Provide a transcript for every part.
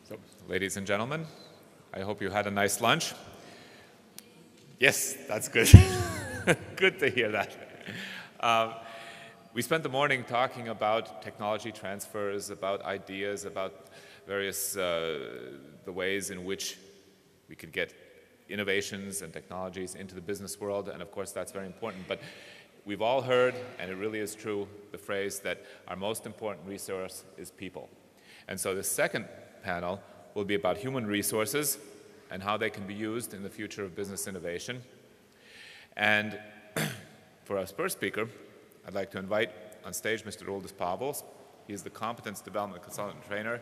So, ladies and gentlemen, I hope you had a nice lunch. Yes, that's good. Good to hear that. We spent the morning talking about technology transfers, about ideas, about various the ways in which we could get innovations and technologies into the business world, and of course that's very important. But we've all heard, and it really is true, the phrase that our most important resource is people. And so the second panel will be about human resources and how they can be used in the future of business innovation. And for our first speaker, I'd like to invite on stage Mr. Uldis Pāvils. He is the Competence Development Consultant and Trainer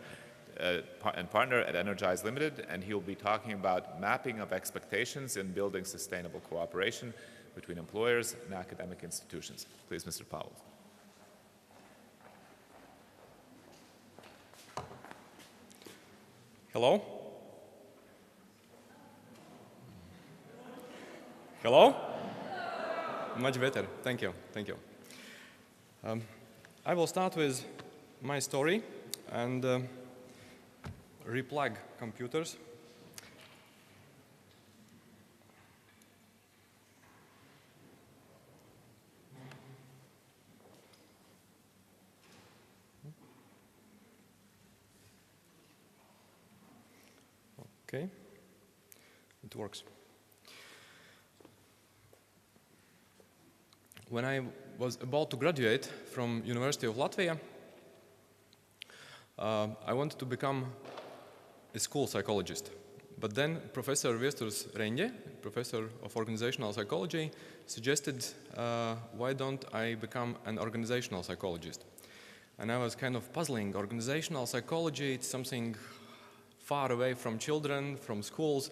and partner at Energize Limited, and he'll be talking about mapping of expectations in building sustainable cooperation between employers and academic institutions. Please, Mr. Pāvils. Hello? Hello? Much better. Thank you. Thank you. I will start with my story and replug computers. Okay, it works. When I was about to graduate from University of Latvia, I wanted to become a school psychologist. But then Professor Viesturs Reņģe, professor of organizational psychology, suggested why don't I become an organizational psychologist? And I was kind of puzzling. Organizational psychology, it's something far away from children, from schools,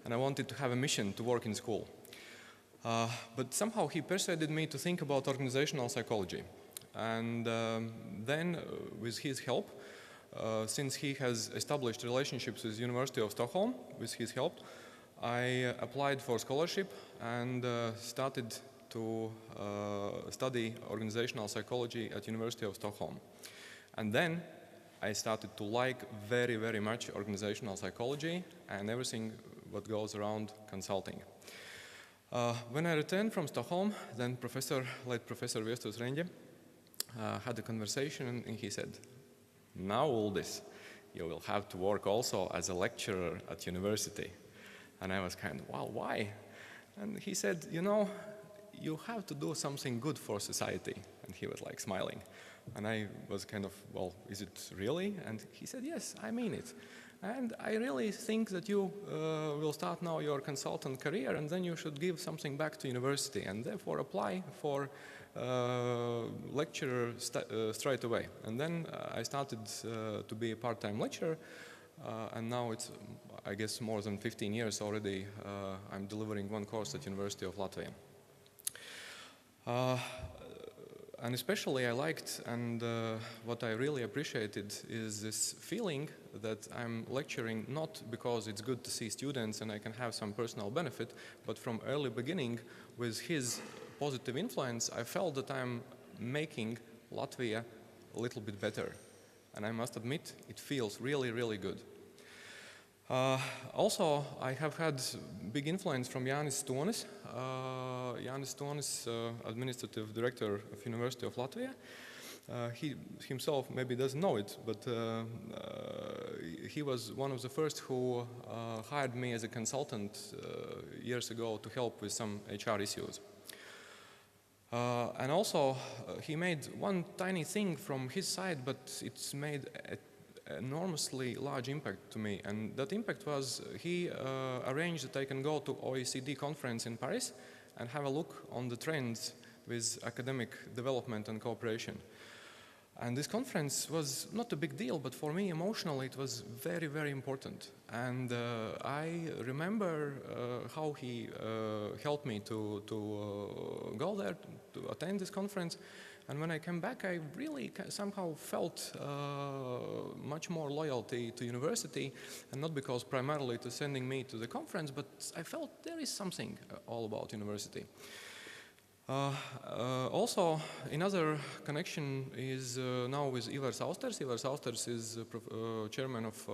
and I wanted to have a mission to work in school. But somehow he persuaded me to think about organizational psychology. And then, with his help, since he has established relationships with the University of Stockholm, with his help, I applied for scholarship and started to study organizational psychology at University of Stockholm. And then I started to like very, very much organizational psychology and everything what goes around consulting. When I returned from Stockholm, then late Professor Viesturs Reņģe had a conversation, and he said, now Uldis, you will have to work also as a lecturer at university. And I was kind of, wow, why? And he said, you know, you have to do something good for society. And he was like smiling. And I was kind of, well, is it really? And he said, yes, I mean it. And I really think that you will start now your consultant career, and then you should give something back to university, and therefore apply for lecturer straight away. And then I started to be a part-time lecturer, and now it's, I guess, more than 15 years already. I'm delivering one course at University of Latvia. And especially I liked, and what I really appreciated is this feeling that I'm lecturing not because it's good to see students and I can have some personal benefit, but from early beginning, with his positive influence, I felt that I'm making Latvia a little bit better. And I must admit, it feels really, really good. Also, I have had big influence from Jānis Stonis. Jānis Stonis, administrative director of University of Latvia. He himself maybe doesn't know it, but he was one of the first who hired me as a consultant years ago to help with some HR issues. And also, he made one tiny thing from his side, but it's made enormously large impact to me, and that impact was he arranged that I can go to OECD conference in Paris and have a look on the trends with academic development and cooperation. And this conference was not a big deal, but for me emotionally it was very, very important. And I remember how he helped me to go there, to attend this conference. And when I came back, I really somehow felt much more loyalty to university, and not because primarily to sending me to the conference, but I felt there is something all about university. Also, another connection is now with Ivars Austers. Ivars Austers is chairman of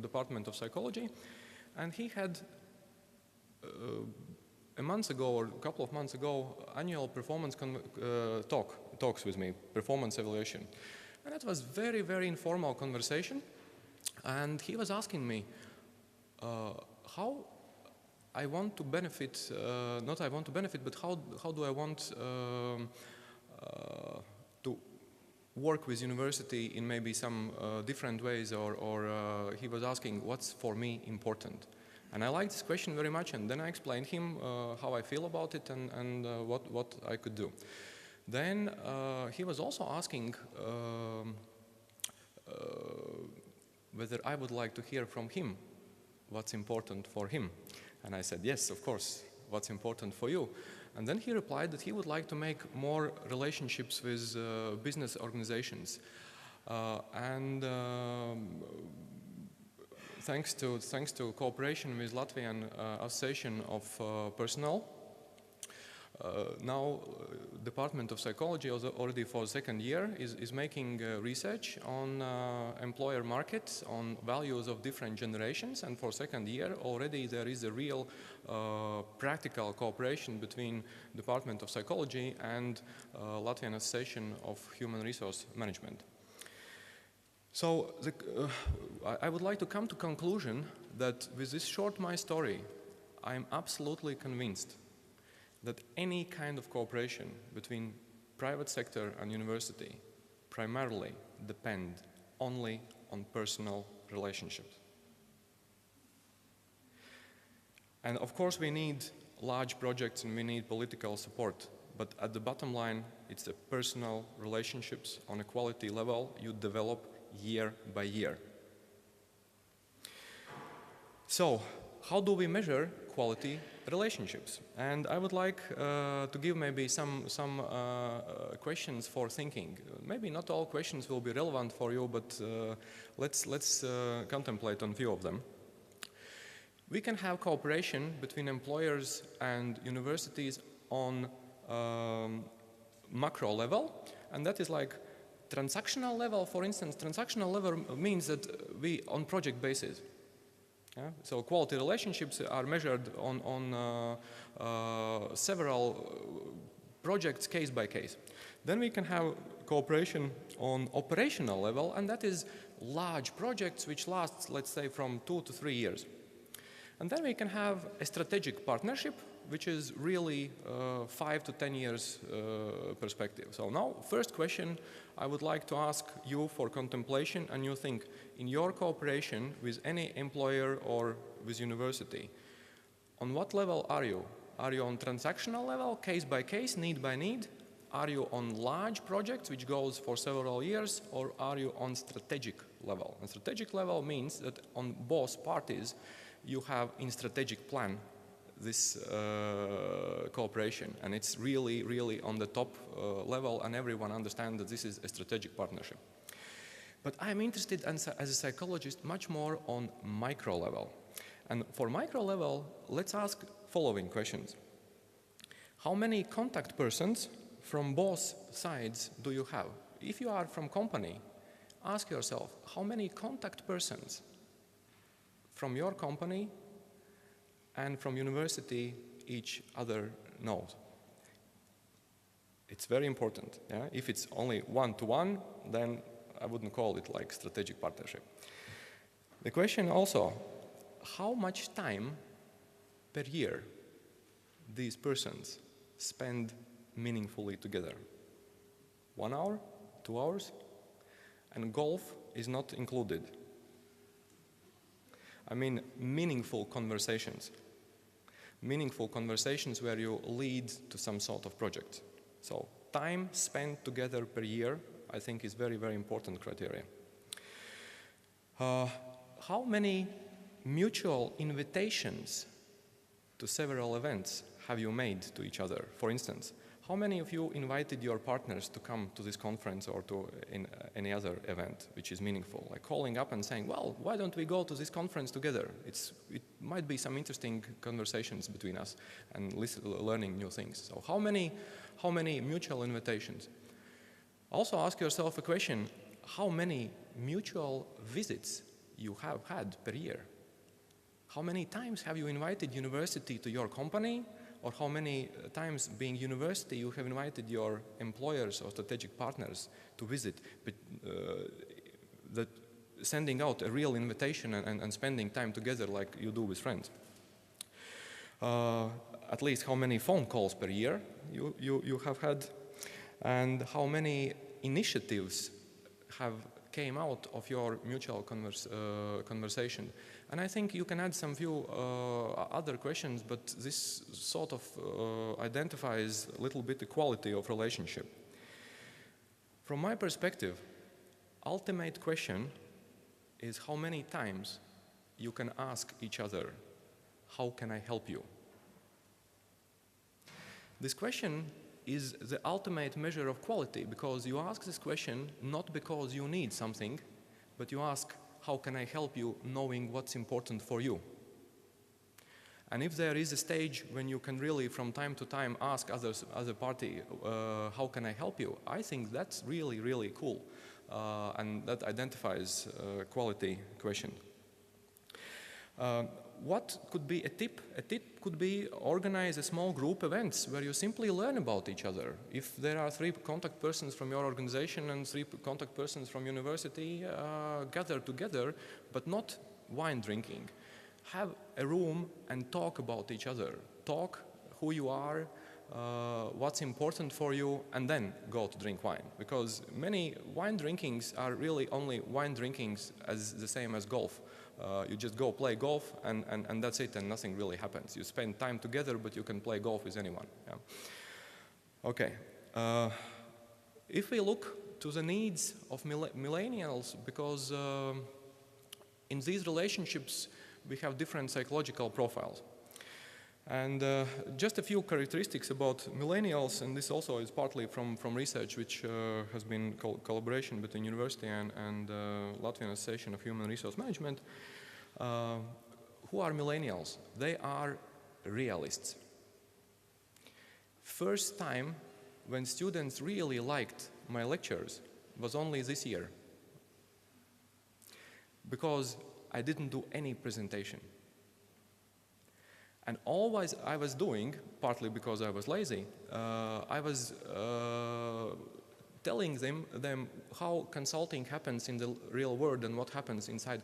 Department of Psychology, and he had a month ago or a couple of months ago annual performance talks with me, performance evaluation, and it was very, very informal conversation. And he was asking me how I want to benefit, not I want to benefit, but how do I want to work with university in maybe some different ways, or he was asking what's for me important. And I liked this question very much, and then I explained him how I feel about it and what I could do. Then he was also asking whether I would like to hear from him what's important for him. And I said, yes, of course, what's important for you? And then he replied that he would like to make more relationships with business organizations. Thanks to cooperation with Latvian Association of Personnel, now Department of Psychology already for the second year is making research on employer markets, on values of different generations, and for second year already there is a real practical cooperation between Department of Psychology and Latvian Association of Human Resource Management. So I would like to come to conclusion that with this short my story, I'm absolutely convinced that any kind of cooperation between private sector and university primarily depend only on personal relationships. And of course we need large projects and we need political support, but at the bottom line it's the personal relationships on a quality level you develop year by year. So how do we measure quality relationships? And I would like to give maybe some questions for thinking. Maybe not all questions will be relevant for you, but let's contemplate on a few of them. We can have cooperation between employers and universities on macro level, and that is like transactional level. For instance, transactional level means that we on project basis. Yeah? So quality relationships are measured on several projects case by case. Then we can have cooperation on operational level, and that is large projects which last, let's say, from 2 to 3 years. And then we can have a strategic partnership, which is really 5 to 10 years perspective. So now, first question I would like to ask you for contemplation, and you think, in your cooperation with any employer or with university, on what level are you? Are you on transactional level, case by case, need by need? Are you on large projects which goes for several years, or are you on strategic level? And strategic level means that on both parties you have in strategic plan this cooperation, and it's really, really on the top level, and everyone understands that this is a strategic partnership. But I'm interested as a psychologist much more on micro level. And for micro level, let's ask following questions. How many contact persons from both sides do you have? If you are from company, ask yourself, how many contact persons from your company and from university each other knows? It's very important. Yeah? If it's only one-to-one, then I wouldn't call it like strategic partnership. The question also, how much time per year these persons spend meaningfully together? 1 hour? 2 hours? And golf is not included. I mean meaningful conversations. Meaningful conversations where you lead to some sort of project. So time spent together per year, I think, is very, very important criteria. How many mutual invitations to several events have you made to each other? For instance, How many of you invited your partners to come to this conference or to any other event which is meaningful? Like calling up and saying, well, why don't we go to this conference together? It might be some interesting conversations between us and learning new things. So how many mutual invitations? Also ask yourself a question, how many mutual visits you have had per year? How many times have you invited university to your company? Or how many times, being university, you have invited your employers or strategic partners to visit, but sending out a real invitation and spending time together like you do with friends. At least how many phone calls per year you have had, and how many initiatives have came out of your mutual conversation. And I think you can add some few other questions, but this sort of identifies a little bit the quality of relationship. From my perspective, ultimate question is how many times you can ask each other, how can I help you? This question is the ultimate measure of quality, because you ask this question not because you need something, but you ask, how can I help you, knowing what's important for you? And if there is a stage when you can really from time to time ask other party, how can I help you? I think that's really, really cool. And that identifies a quality question. What could be a tip? A tip could be organize a small group events where you simply learn about each other. If there are 3 contact persons from your organization and 3 contact persons from university, gather together, but not wine drinking. Have a room and talk about each other. Talk who you are, what's important for you, and then go to drink wine. Because many wine drinkings are really only wine drinkings as the same as golf. You just go play golf and that's it, and nothing really happens. You spend time together, but you can play golf with anyone. Yeah. Okay. If we look to the needs of millennials, because in these relationships we have different psychological profiles. And just a few characteristics about millennials, and this also is partly from research which has been collaboration between university and Latvian Association of Human Resource Management. Who are millennials? They are realists. First time when students really liked my lectures was only this year, because I didn't do any presentation. And always I was doing, partly because I was lazy, I was telling them how consulting happens in the real world and what happens inside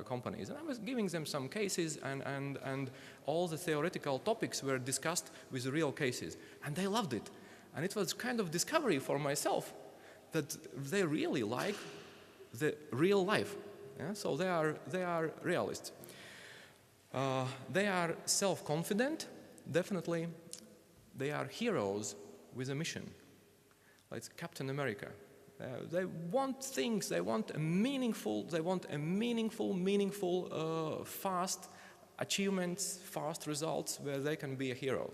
companies. And I was giving them some cases, and all the theoretical topics were discussed with the real cases. And they loved it. And it was kind of discovery for myself that they really like the real life. Yeah? So they are realists. They are self-confident, definitely. They are heroes with a mission, like Captain America. They want things, they want a meaningful, fast achievements, fast results where they can be a hero.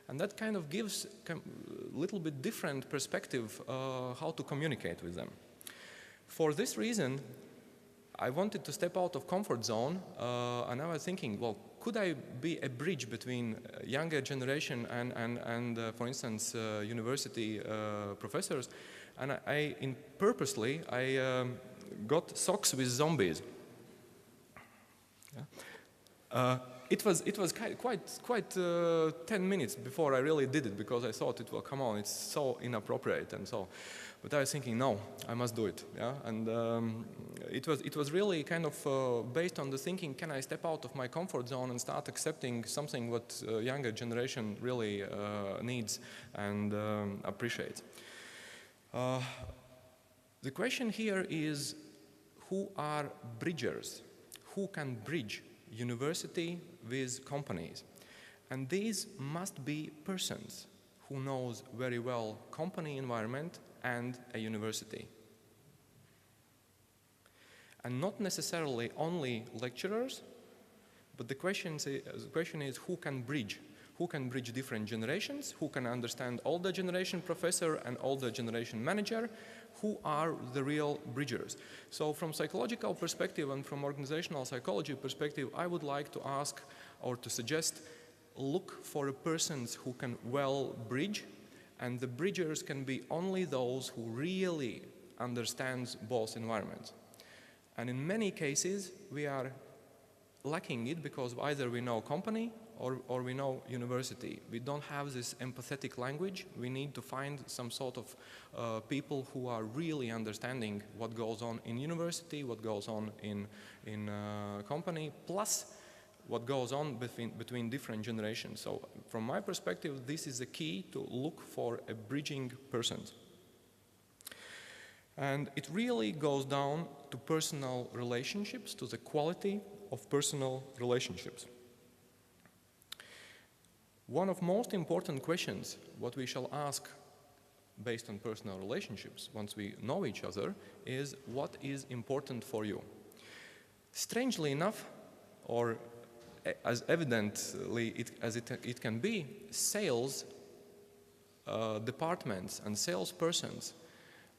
And that kind of gives a little bit different perspective how to communicate with them. For this reason, I wanted to step out of comfort zone, and I was thinking, well, could I be a bridge between younger generation and for instance, university professors? And I purposely got socks with zombies. Yeah. It was quite 10 minutes before I really did it, because I thought it will come on, it's so inappropriate and so. But I was thinking, no, I must do it. Yeah? And it was really kind of based on the thinking, can I step out of my comfort zone and start accepting something what younger generation really needs and appreciates. The question here is, who are bridgers? Who can bridge university with companies? And these must be persons who knows very well company environment and a university. And not necessarily only lecturers, but the question is who can bridge who can bridge different generations, who can understand older generation professor and older generation manager, who are the real bridgers. So from psychological perspective and from organizational psychology perspective, I would like to ask or to suggest, look for persons who can well bridge, and the bridgers can be only those who really understand both environments. And in many cases, we are lacking it because either we know company or we know university. We don't have this empathetic language. We need to find some sort of people who are really understanding what goes on in university, what goes on in company, plus what goes on between different generations. So from my perspective, this is the key to look for a bridging person. And it really goes down to personal relationships, to the quality of personal relationships. One of most important questions, what we shall ask based on personal relationships, once we know each other, is what is important for you? Strangely enough, or as evidently as it can be, sales departments and salespersons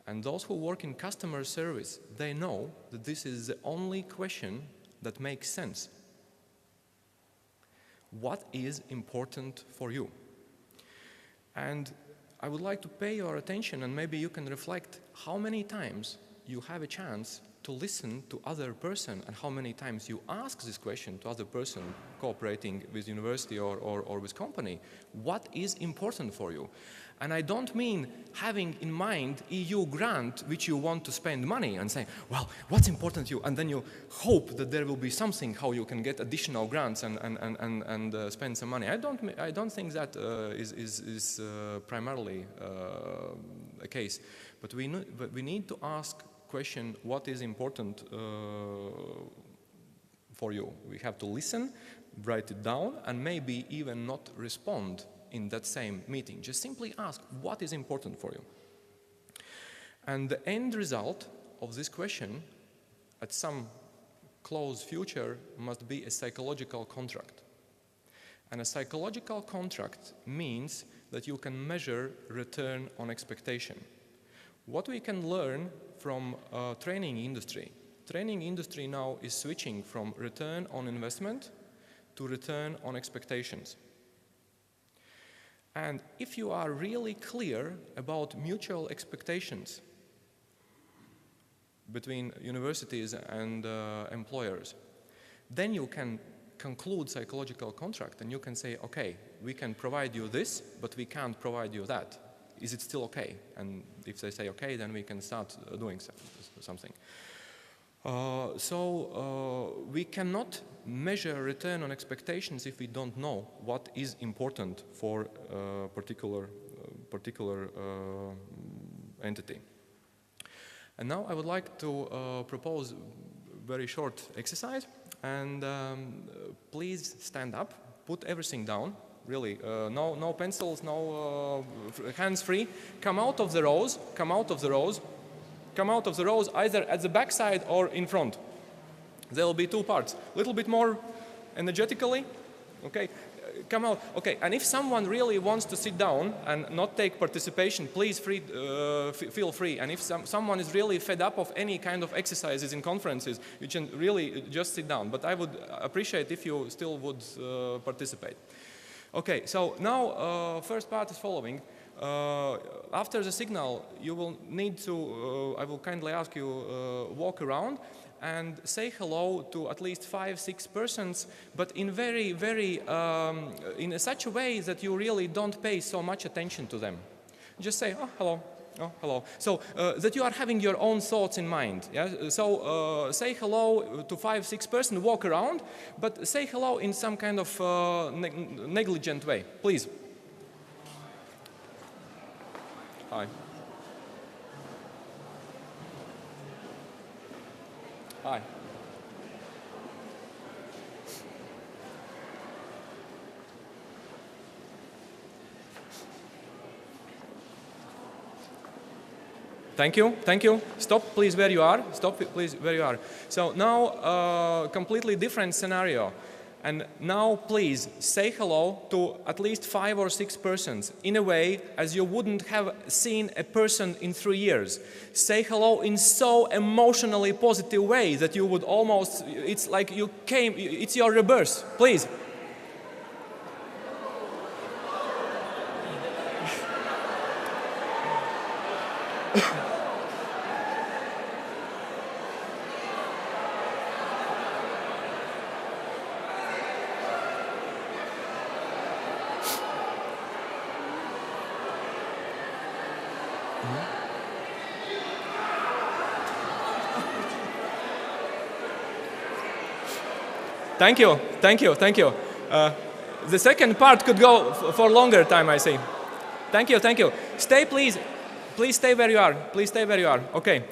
and those who work in customer service, they know that this is the only question that makes sense. What is important for you? And I would like to pay your attention, and maybe you can reflect how many times you have a chance to listen to other person and how many times you ask this question to other person cooperating with university or with company. What is important for you? And I don't mean having in mind EU grant which you want to spend money and say, well, what's important to you? And then you hope that there will be something how you can get additional grants and spend some money. I don't think that is primarily a case. But we need to ask question, what is important for you? We have to listen, write it down, and maybe even not respond in that same meeting. Just simply ask, what is important for you? And the end result of this question, at some close future, must be a psychological contract. And a psychological contract means that you can measure return on expectation. What we can learn from training industry. Training industry now is switching from return on investment to return on expectations. And if you are really clear about mutual expectations between universities and employers, then you can conclude psychological contract and you can say, okay, we can provide you this, but we can't provide you that. Is it still okay? And if they say okay, then we can start doing something. So we cannot measure return on expectations if we don't know what is important for a particular entity. And now I would like to propose a very short exercise. And please stand up, put everything down. Really, no pencils, no hands free. Come out of the rows, come out of the rows. Come out of the rows either at the back side or in front. There will be two parts. A little bit more energetically. Okay, come out. Okay, and if someone really wants to sit down and not take participation, please feel free. And if someone is really fed up of any kind of exercises in conferences, you can really just sit down. But I would appreciate if you still would participate. Okay, so now first part is following. After the signal, you will need to, I will kindly ask you, walk around and say hello to at least 5-6 persons, but in in such a way that you really don't pay so much attention to them. Just say, oh, hello. Oh, hello. So that you are having your own thoughts in mind. Yeah? So say hello to 5-6 persons, walk around, but say hello in some kind of negligent way, please. Hi. Hi. Thank you, thank you. Stop, please, where you are. Stop, please, where you are. So now, completely different scenario. And now, please, say hello to at least 5 or 6 persons in a way as you wouldn't have seen a person in 3 years. Say hello in so emotionally positive way that you would almost, it's like you came, it's your rebirth. Please. Thank you, thank you, thank you. The second part could go for longer time, I see. Thank you, thank you. Stay, please. Please stay where you are. Please stay where you are. Okay.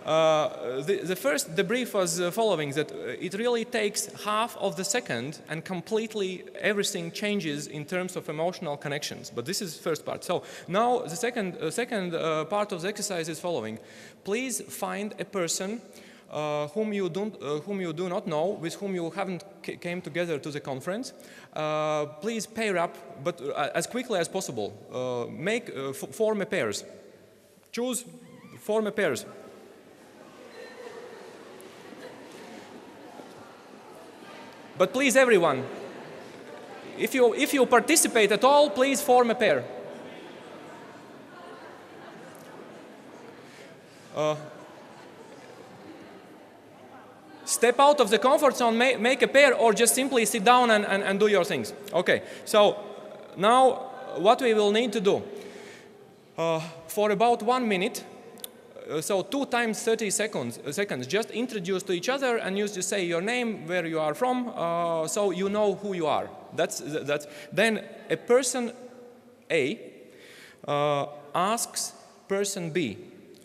The brief was following that it really takes half of the second and completely everything changes in terms of emotional connections. But this is the first part. So now the second part of the exercise is following. Please find a person whom you do not know, with whom you haven't came together to the conference. Please pair up, but as quickly as possible. Form a pairs. Choose, form a pairs. But please, everyone, if you participate at all, please form a pair. Step out of the comfort zone, make a pair, or just simply sit down and do your things. Okay, so now what we will need to do, for about 1 minute, so 2 times 30 seconds, just introduce to each other and you just say your name, where you are from, so you know who you are. Then a person A asks person B,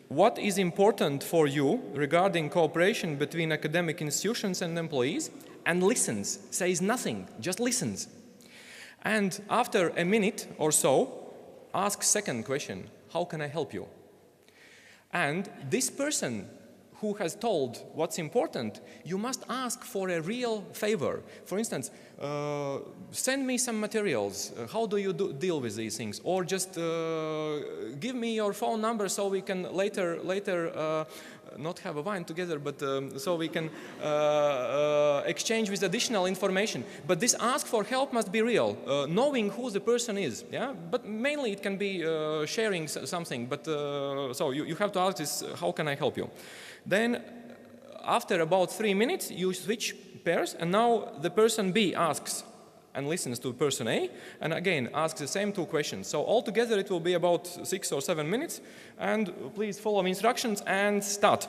what is important for you regarding cooperation between academic institutions and employees? And listens, says nothing, just listens. And after a minute or so, asks second question, how can I help you? And this person who has told what's important, you must ask for a real favor. For instance, send me some materials. How do you deal with these things? Or just give me your phone number so we can later not have a wine together, but so we can exchange with additional information. But this ask for help must be real, knowing who the person is. Yeah, but mainly it can be sharing something. But so you have to ask this: how can I help you? Then, after about 3 minutes, you switch pairs, and now the person B asks and listens to person A, and again asks the same 2 questions. So altogether it will be about 6 or 7 minutes, and please follow instructions and start.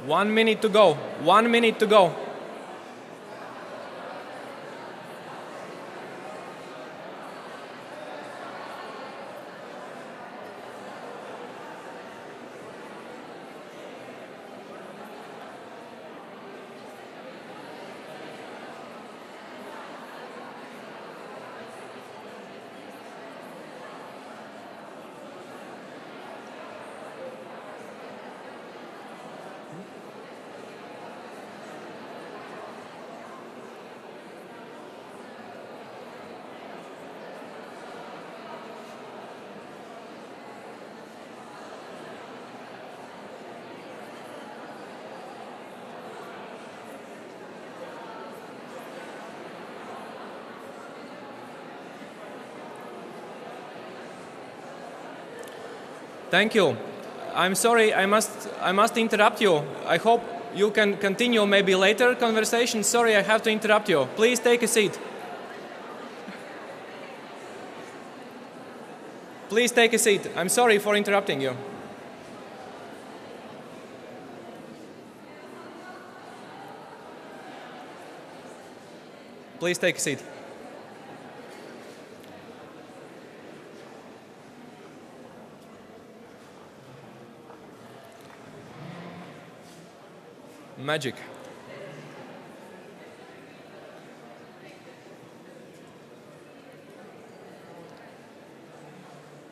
1 minute to go. 1 minute to go. Thank you. I'm sorry, I must interrupt you. I hope you can continue maybe later conversation. Sorry, I have to interrupt you. Please take a seat. Please take a seat. I'm sorry for interrupting you. Please take a seat. Magic.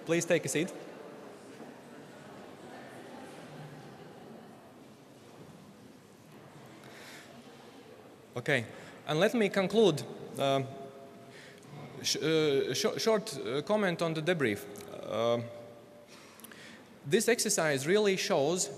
Please take a seat. Okay, and let me conclude. Short comment on the debrief. This exercise really shows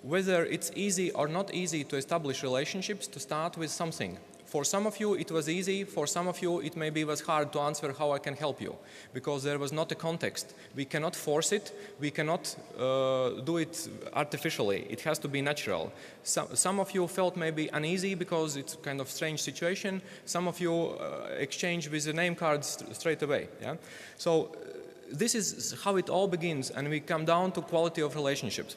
whether it's easy or not easy to establish relationships to start with something. For some of you it was easy, for some of you it maybe was hard to answer how I can help you, because there was not a context. We cannot force it, we cannot do it artificially, it has to be natural. Some of you felt maybe uneasy because it's kind of strange situation, some of you exchange with the name cards straight away. Yeah? So this is how it all begins, and we come down to quality of relationships.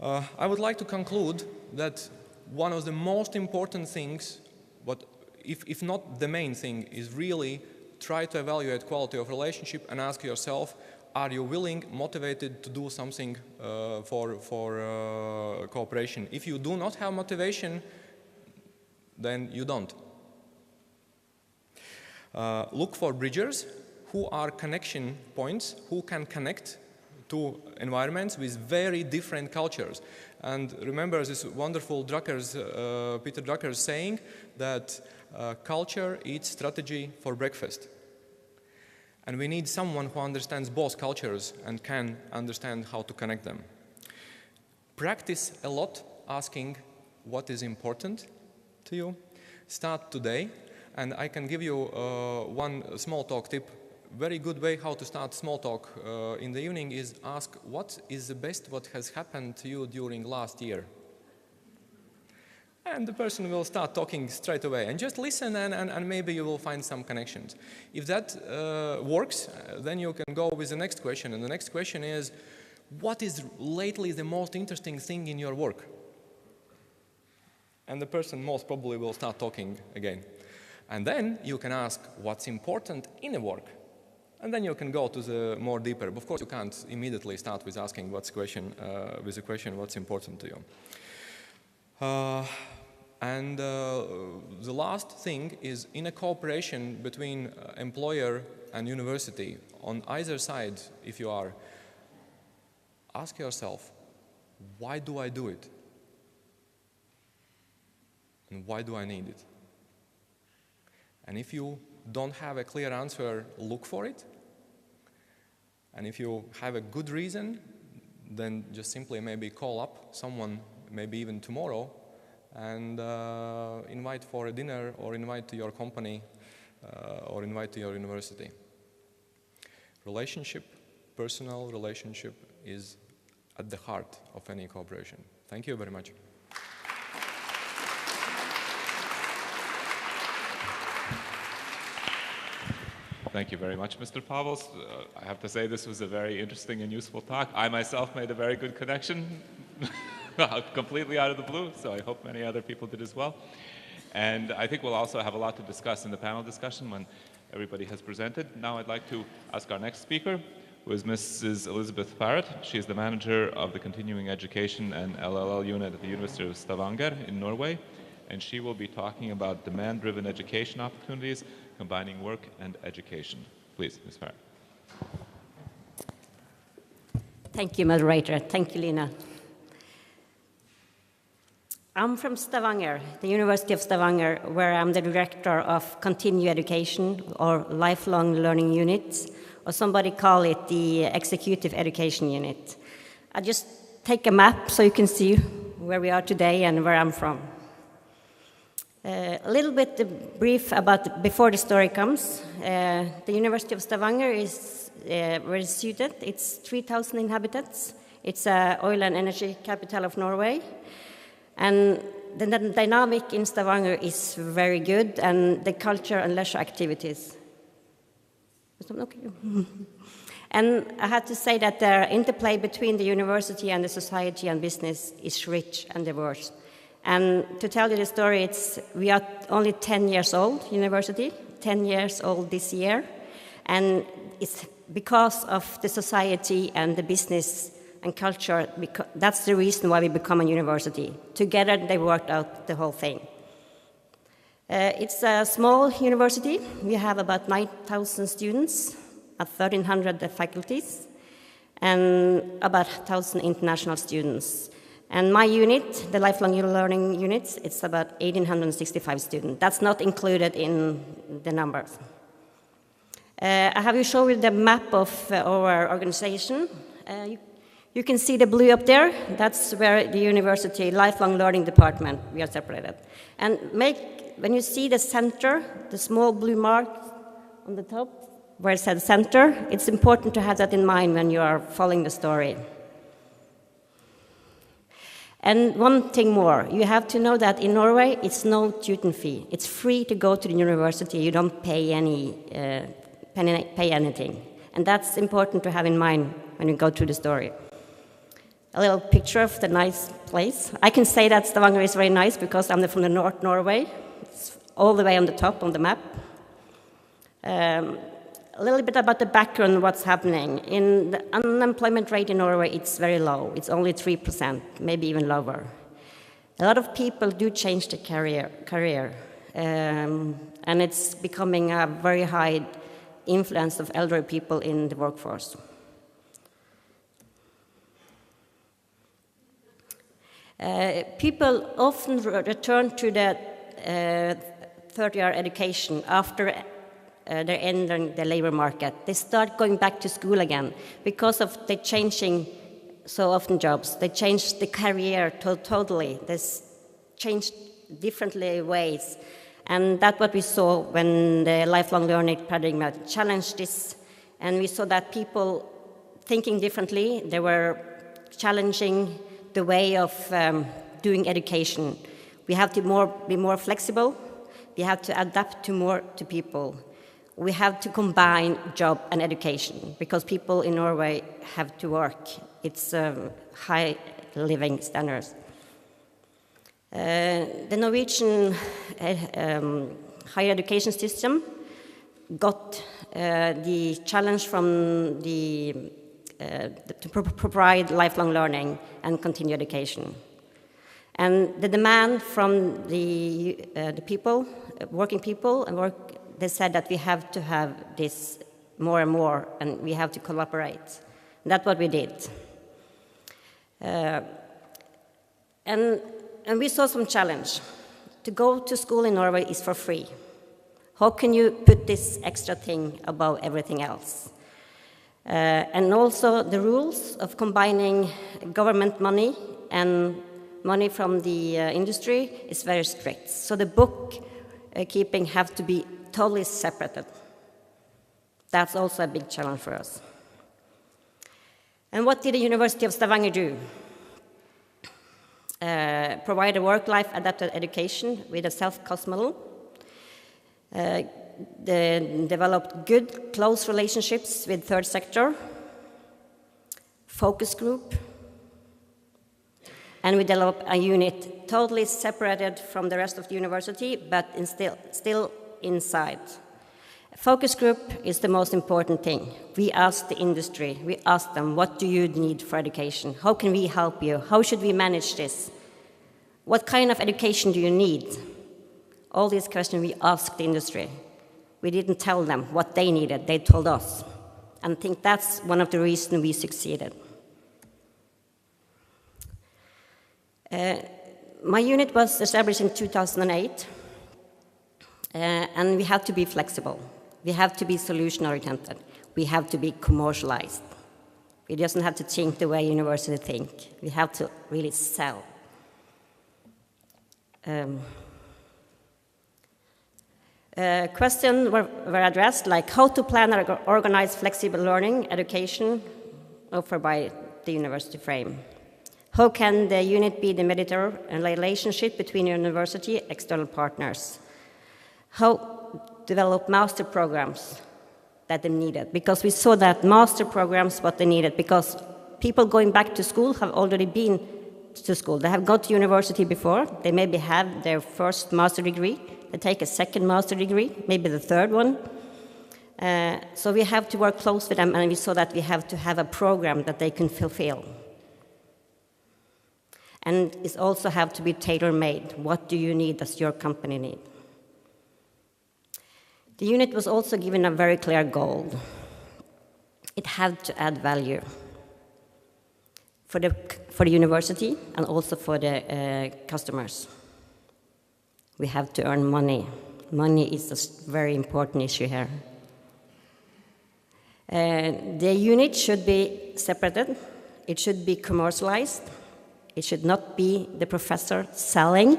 I would like to conclude that one of the most important things, but if not the main thing, is really try to evaluate quality of relationship and ask yourself, are you willing, motivated to do something for cooperation? If you do not have motivation, then you don't. Look for bridgers who are connection points, who can connect to environments with very different cultures. And remember this wonderful Peter Drucker's saying that culture eats strategy for breakfast. And we need someone who understands both cultures and can understand how to connect them. Practice a lot asking what is important to you. Start today, and I can give you one small talk tip. Very good way how to start small talk in the evening is ask what is the best what has happened to you during last year. And the person will start talking straight away, and just listen, and maybe you will find some connections. If that works, then you can go with the next question, and the next question is, what is lately the most interesting thing in your work? And the person most probably will start talking again. And then you can ask what's important in a work. And then you can go to the more deeper. Of course, you can't immediately start with asking with the question what's important to you. The last thing is, in a cooperation between employer and university, on either side, if you are, ask yourself, why do I do it? And why do I need it? And if you don't have a clear answer, look for it. And if you have a good reason, then just simply maybe call up someone, maybe even tomorrow, and invite for a dinner, or invite to your company, or invite to your university. Relationship, personal relationship, is at the heart of any cooperation. Thank you very much. Thank you very much, Mr. Pavels. I have to say this was a very interesting and useful talk. I myself made a very good connection completely out of the blue, so I hope many other people did as well. And I think we'll also have a lot to discuss in the panel discussion when everybody has presented. Now I'd like to ask our next speaker, who is Mrs. Elizabeth Parrott. She is the manager of the Continuing Education and LLL unit at the University of Stavanger in Norway. And she will be talking about demand-driven education opportunities, combining work and education. Please, Ms. Parrott. Thank you, moderator. Thank you, Lina. I'm from Stavanger, the University of Stavanger, where I'm the director of Continuing Education or Lifelong Learning Unit, or somebody call it the Executive Education Unit. I just take a map so you can see where we are today and where I'm from. A little bit brief about before the story comes. The University of Stavanger is very suited. It's 3,000 inhabitants. It's an oil and energy capital of Norway. And the dynamic in Stavanger is very good, and the culture and leisure activities. And I have to say that the interplay between the university and the society and business is rich and diverse. And to tell you the story, we are only 10 years old, university, 10 years old this year. And it's because of the society and the business and culture, that's the reason why we become a university. Together, they worked out the whole thing. It's a small university. We have about 9,000 students, 1,300 faculties, and about 1,000 international students. And my unit, the lifelong learning units, it's about 1,865 students. That's not included in the numbers. I have you show you the map of our organization. You can see the blue up there. That's where the university lifelong learning department, we are separated. And when you see the center, the small blue mark on the top, where it says center, it's important to have that in mind when you are following the story. And one thing more, you have to know that in Norway, it's no tuition fee. It's free to go to the university. You don't pay anything. And that's important to have in mind when you go through the story. A little picture of the nice place. I can say that Stavanger is very nice because I'm from the North Norway. It's all the way on the top on the map. A little bit about the background, what's happening. In the unemployment rate in Norway, it's very low. It's only 3%, maybe even lower. A lot of people do change the career. And it's becoming a very high influence of elderly people in the workforce. People often return to the third-year education after they're entering the labor market. They start going back to school again because of the changing so often jobs. They change the career totally. They change differently ways. And that's what we saw when the lifelong learning paradigm challenged this. And we saw that people thinking differently, they were challenging the way of doing education. We have to be more flexible. We have to adapt more to people. We have to combine job and education because people in Norway have to work. It's high living standards. The Norwegian higher education system got the challenge from to provide lifelong learning and continue education. And the demand from the people, working people, they said that we have to have this more and more, and we have to collaborate. And that's what we did. And we saw some challenge. To go to school in Norway is for free. How can you put this extra thing above everything else? And also the rules of combining government money and money from the industry is very strict. So the bookkeeping have to be totally separated. That's also a big challenge for us. And what did the University of Stavanger do? Provide a work-life adapted education with a self-cost model. They developed good, close relationships with third sector, focus group, and we developed a unit totally separated from the rest of the university, but still inside. Focus group is the most important thing. We ask the industry, we ask them, what do you need for education? How can we help you? How should we manage this? What kind of education do you need? All these questions we asked the industry. We didn't tell them what they needed, they told us. And I think that's one of the reasons we succeeded. My unit was established in 2008, and we have to be flexible. We have to be solution-oriented. We have to be commercialized. We doesn't have to think the way universities think. We have to really sell. Questions were addressed, like how to plan or organize flexible learning education offered by the university frame. How can the unit be the mediator and relationship between university and external partners? How develop master programs that they needed, because we saw that master programs what they needed, because people going back to school have already been to school. They have gone to university before. They maybe have their first master degree. They take a second master degree, maybe the third one. So we have to work close with them, and we saw that we have to have a program that they can fulfill. And it also have to be tailor-made. What do you need? Does your company need? The unit was also given a very clear goal. It had to add value for the university and also for the customers. We have to earn money. Money is a very important issue here. The unit should be separated. It should be commercialized. It should not be the professor selling.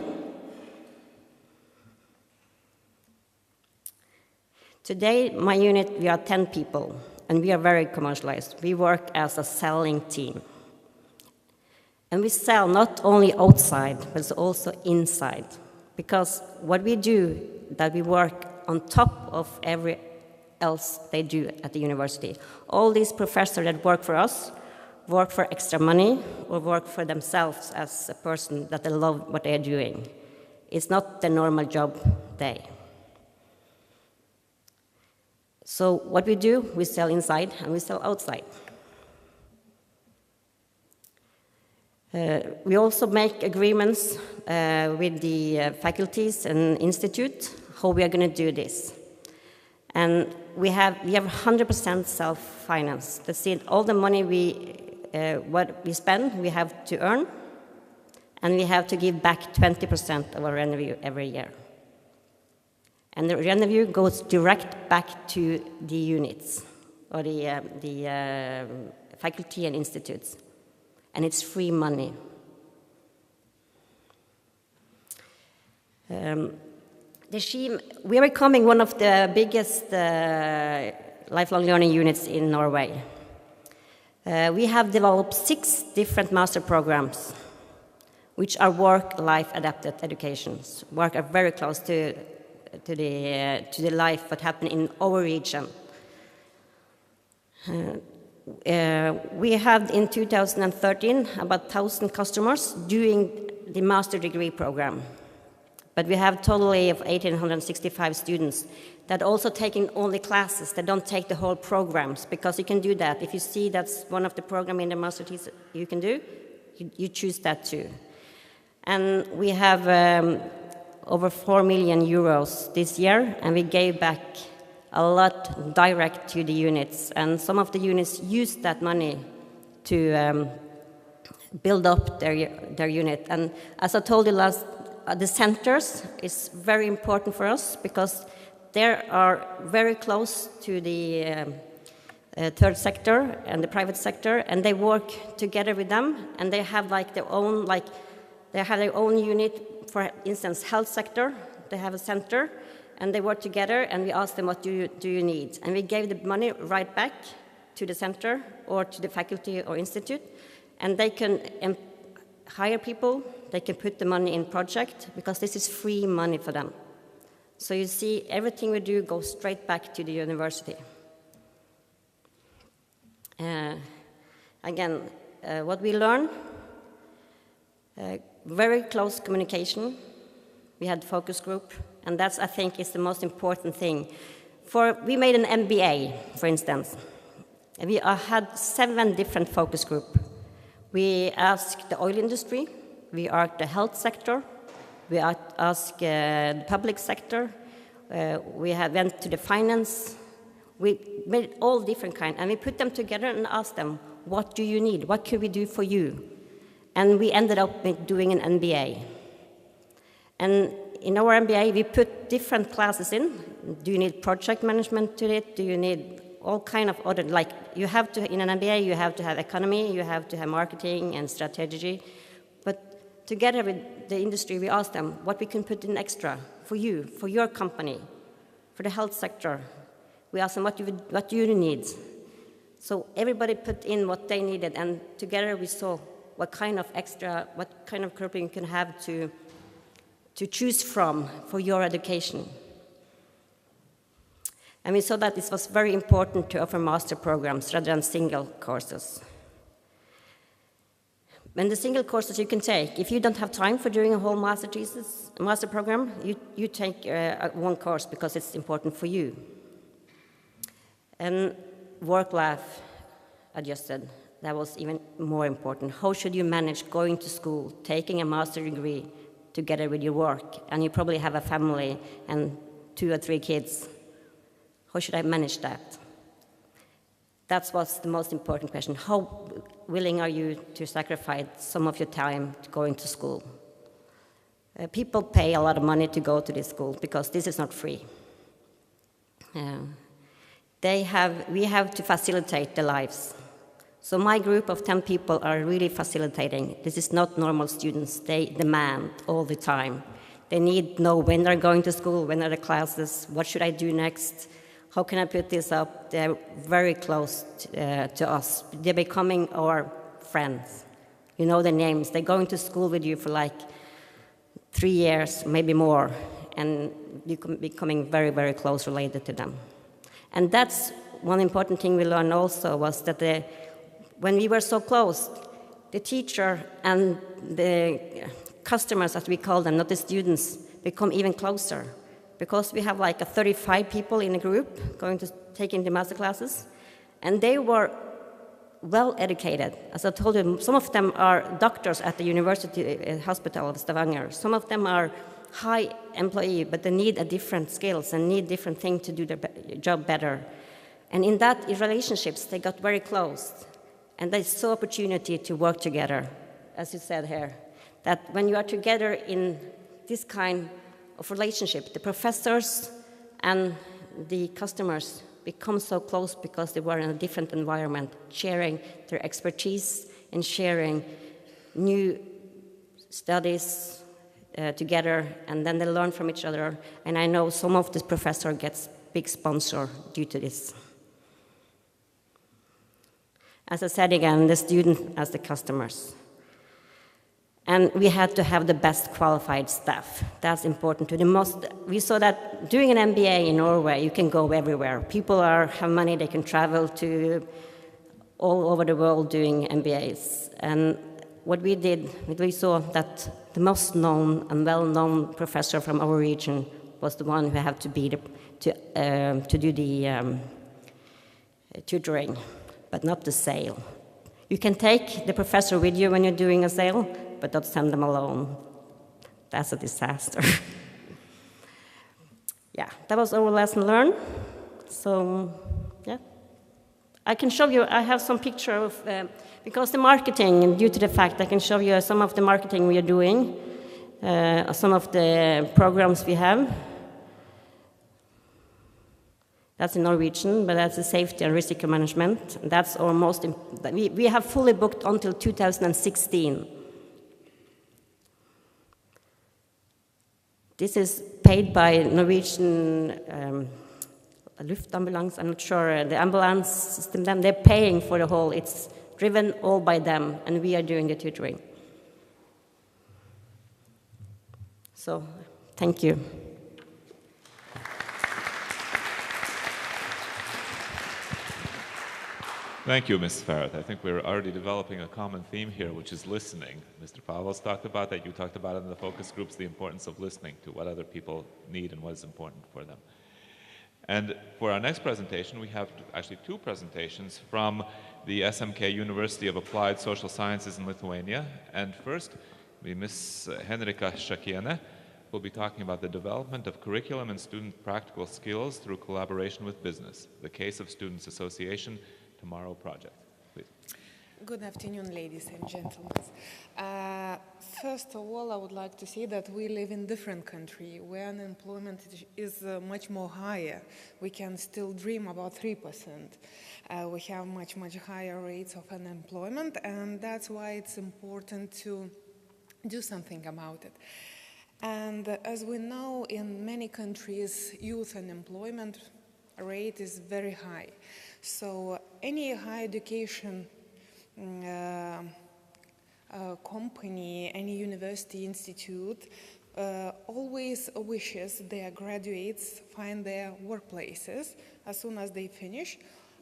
Today, my unit, we are 10 people, and we are very commercialized. We work as a selling team. And we sell not only outside, but also inside. Because what we do, that we work on top of every else they do at the university. All these professors that work for us work for extra money or work for themselves as a person that they love what they are doing. It's not the normal job day. So what we do, we sell inside and we sell outside. We also make agreements with the faculties and institute how we are going to do this. And we have 100% self-finance. That's it. All the money what we spend, we have to earn, and we have to give back 20% of our revenue every year. And the revenue goes direct back to the units or the faculty and institutes, and it's free money. We are becoming one of the biggest lifelong learning units in Norway. We have developed 6 different master programs, which are work-life adapted educations. Work are very close to the life that happen in our region. We had in 2013 about 1,000 customers doing the master degree program. But we have totally of 1,865 students that also taking only classes. They don't take the whole programs, because you can do that. If you see that's one of the programs in the master thesis you can do, you choose that too. And we have over 4 million euros this year, and we gave back a lot direct to the units. And some of the units used that money to build up their unit. And as I told you the centers is very important for us, because they are very close to the third sector and the private sector, and they work together with them, and they have their own unit. For instance, health sector, they have a center, and they work together, and we ask them, what do you need? And we gave the money right back to the center or to the faculty or institute, and they can hire people, they can put the money in project, because this is free money for them. So you see, everything we do goes straight back to the university. Again, what we learn, Very close communication. We had focus group, and that's, I think, is the most important thing. We made an MBA, for instance. We had 7 different focus groups. We asked the oil industry, we asked the health sector, we asked the public sector, we went to the finance. We made all different kinds, and we put them together and asked them, what do you need? What can we do for you? And we ended up doing an MBA. And in our MBA, we put different classes in. Do you need project management to it? Do you need all kind of other, like you have to, in an MBA, you have to have economy, you have to have marketing and strategy. But together with the industry, we asked them what we can put in extra for you, for your company, for the health sector. We asked them what do you need. So everybody put in what they needed, and together we saw what kind of curriculum you can have to choose from for your education. And we saw that this was very important to offer master programs rather than single courses. When the single courses you can take, if you don't have time for doing a whole master program, you take one course because it's important for you. And work-life adjusted, that was even more important. How should you manage going to school, taking a master degree together with your work, and you probably have a family and 2 or 3 kids? How should I manage that? That was the most important question. How willing are you to sacrifice some of your time to going to school? People pay a lot of money to go to this school because this is not free. We have to facilitate their lives. So my group of 10 people are really facilitating. This is not normal students. They demand all the time. They need to know when they're going to school, when are the classes, what should I do next, how can I put this up? They're very close to us. They're becoming our friends. You know their names. They're going to school with you for like 3 years, maybe more, and you're becoming very, very close related to them. And that's one important thing we learned also, was that when we were so close, the teacher and the customers, as we call them, not the students, become even closer. Because we have like 35 people in a group going to taking the master classes, and they were well educated. As I told you, some of them are doctors at the University Hospital of Stavanger. Some of them are high employee, but they need a different skills and need different things to do their job better. And in that relationships, they got very close. And they saw opportunity to work together, as you said here. That when you are together in this kind of relationship, the professors and the customers become so close because they were in a different environment, sharing their expertise and sharing new studies together, and then they learn from each other. And I know some of this professor gets big sponsor due to this. As I said again, the student as the customers. And we had to have the best qualified staff. That's important too. We saw that doing an MBA in Norway, you can go everywhere. People have money, they can travel to all over the world doing MBAs. And what we did, we saw that the most known and well-known professor from our region was the one who had to be to do the tutoring, but not the sale. You can take the professor with you when you're doing a sale, but don't send them alone. That's a disaster. Yeah, that was our lesson learned. So, yeah. I can show you, I have some picture of, because the marketing, due to the fact, I can show you some of the marketing we are doing, some of the programs we have. That's in Norwegian, but that's the safety and risk management. That's our most, we have fully booked until 2016. This is paid by Norwegian Luftambulance, I'm not sure, the ambulance system, they're paying for the whole, it's driven all by them, and we are doing the tutoring. So, thank you. Thank you, Ms. Farrath. I think we're already developing a common theme here, which is listening. Mr. Pavlos talked about that. You talked about it in the focus groups, the importance of listening to what other people need and what is important for them. And for our next presentation, we have actually two presentations from the SMK University of Applied Social Sciences in Lithuania. And first, Ms. Henrika Šakienė will be talking about the development of curriculum and student practical skills through collaboration with business, the case of Students Association Tomorrow project. Please. Good afternoon, ladies and gentlemen. First of all, I would like to say that we live in a different country where unemployment is much more higher. We can still dream about 3%. We have much higher rates of unemployment, and that's why it's important to do something about it. And as we know, in many countries, youth unemployment rate is very high. So any higher education company, any university institute always wishes their graduates find their workplaces as soon as they finish,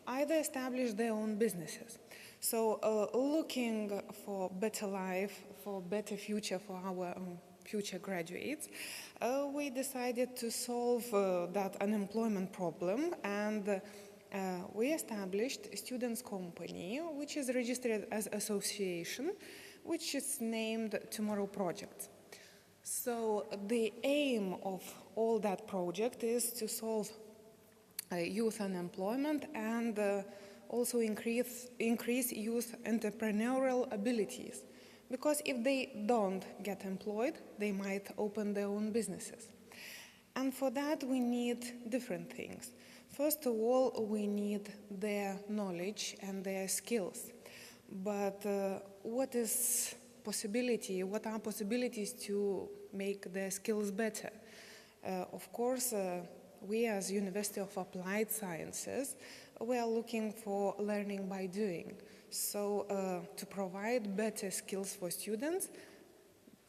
either establish their own businesses. So looking for better life, for better future for our future graduates, we decided to solve that unemployment problem, and we established a students' company, which is registered as association, which is named Tomorrow Project. So the aim of all that project is to solve youth unemployment and also increase youth entrepreneurial abilities. Because if they don't get employed, they might open their own businesses. And for that, we need different things. First of all, we need their knowledge and their skills. But what are possibilities to make their skills better? Of course, we as University of Applied Sciences, we are looking for learning by doing. So to provide better skills for students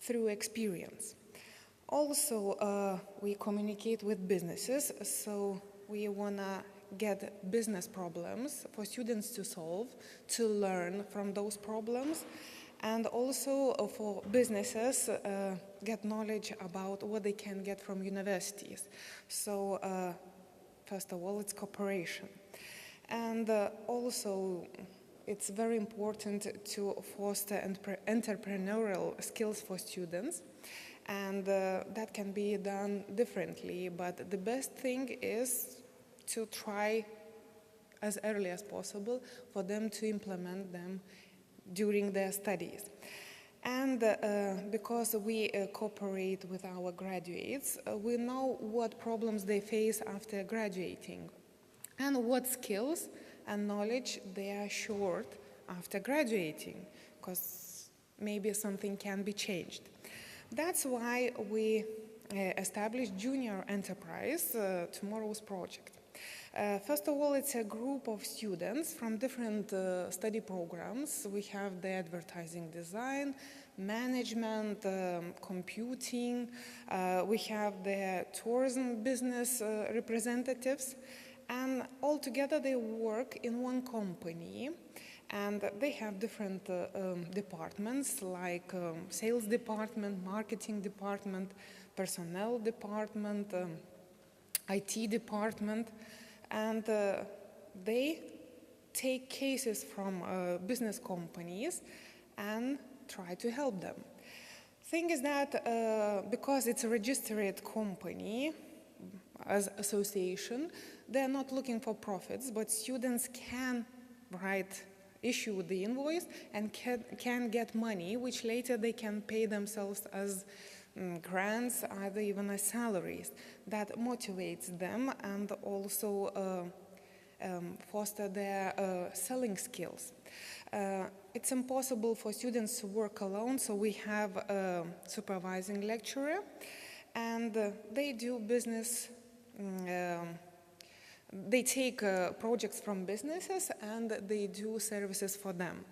through experience. Also, we communicate with businesses, so we want to get business problems for students to solve, to learn from those problems, and also for businesses get knowledge about what they can get from universities. So first of all, it's cooperation. And also, it's very important to foster entrepreneurial skills for students. And that can be done differently, but the best thing is to try as early as possible for them to implement them during their studies. And because we cooperate with our graduates, we know what problems they face after graduating and what skills and knowledge they are short after graduating, because maybe something can be changed. That's why we established Junior Enterprise, Tomorrow's Project. First of all, it's a group of students from different study programs. We have the advertising design, management, computing. We have the tourism business representatives. And all together they work in one company. And they have different departments like sales department, marketing department, personnel department, IT department, and they take cases from business companies and try to help them. Thing is that because it's a registered company as association, they're not looking for profits, but students can issue the invoice and can get money, which later they can pay themselves as grants, either even as salaries. That motivates them and also foster their selling skills. It's impossible for students to work alone, so we have a supervising lecturer, and they do business. They take projects from businesses and they do services for them.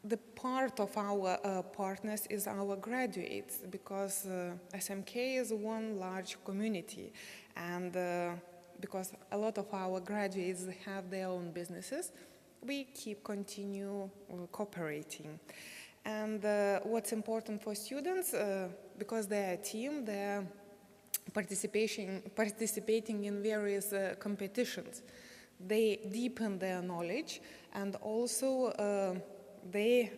The part of our partners is our graduates, because SMK is one large community, and because a lot of our graduates have their own businesses, we continue cooperating. And what's important for students, because they're a team, they're participating in various competitions. They deepen their knowledge, and also they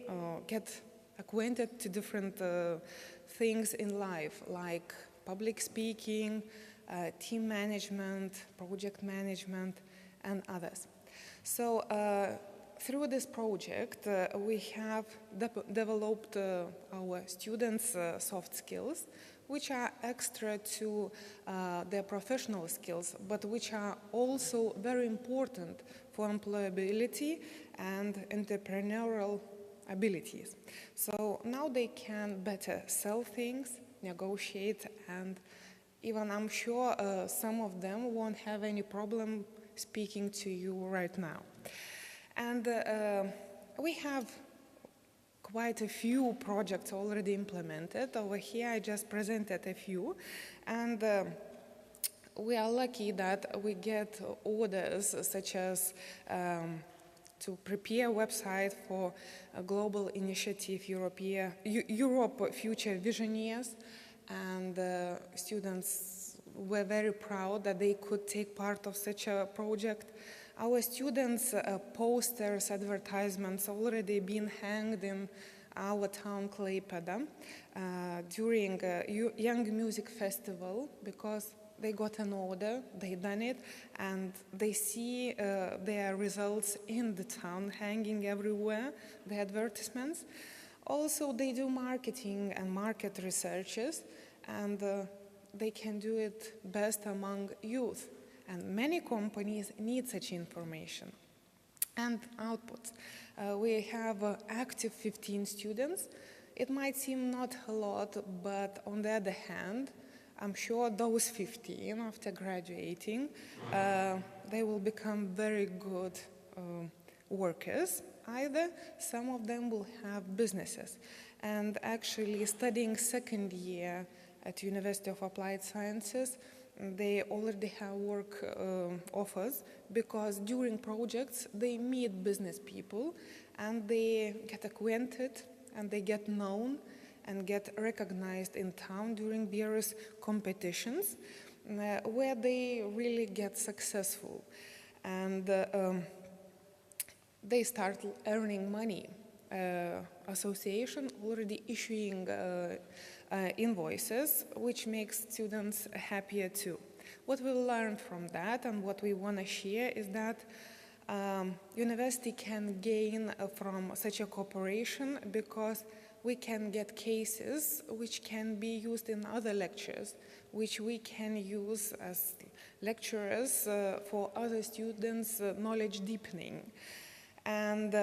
get acquainted to different things in life, like public speaking, team management, project management, and others. So through this project, we have developed our students' soft skills, which are extra to their professional skills, but which are also very important for employability and entrepreneurial abilities. So now they can better sell things, negotiate, and even I'm sure some of them won't have any problem speaking to you right now. And we have quite a few projects already implemented. Over here I just presented a few, and we are lucky that we get orders such as to prepare a website for a global initiative, Europe Future Visionaries, and students were very proud that they could take part of such a project. Our students' posters, advertisements already been hanged in our town, Klaipėda, during a Young Music Festival, because they got an order, they done it, and they see their results in the town, hanging everywhere, the advertisements. Also, they do marketing and market researches, and they can do it best among youth. And many companies need such information. And outputs. We have active 15 students. It might seem not a lot, but on the other hand, I'm sure those 15, after graduating, they will become very good workers. Either some of them will have businesses. And actually studying second year at University of Applied Sciences, they already have work offers, because during projects they meet business people and they get acquainted and they get known and get recognized in town during various competitions where they really get successful. And they start earning money. Association already issuing invoices, which makes students happier too. What we learned from that and what we want to share is that university can gain from such a cooperation, because we can get cases which can be used in other lectures, which we can use as lecturers for other students' knowledge deepening. And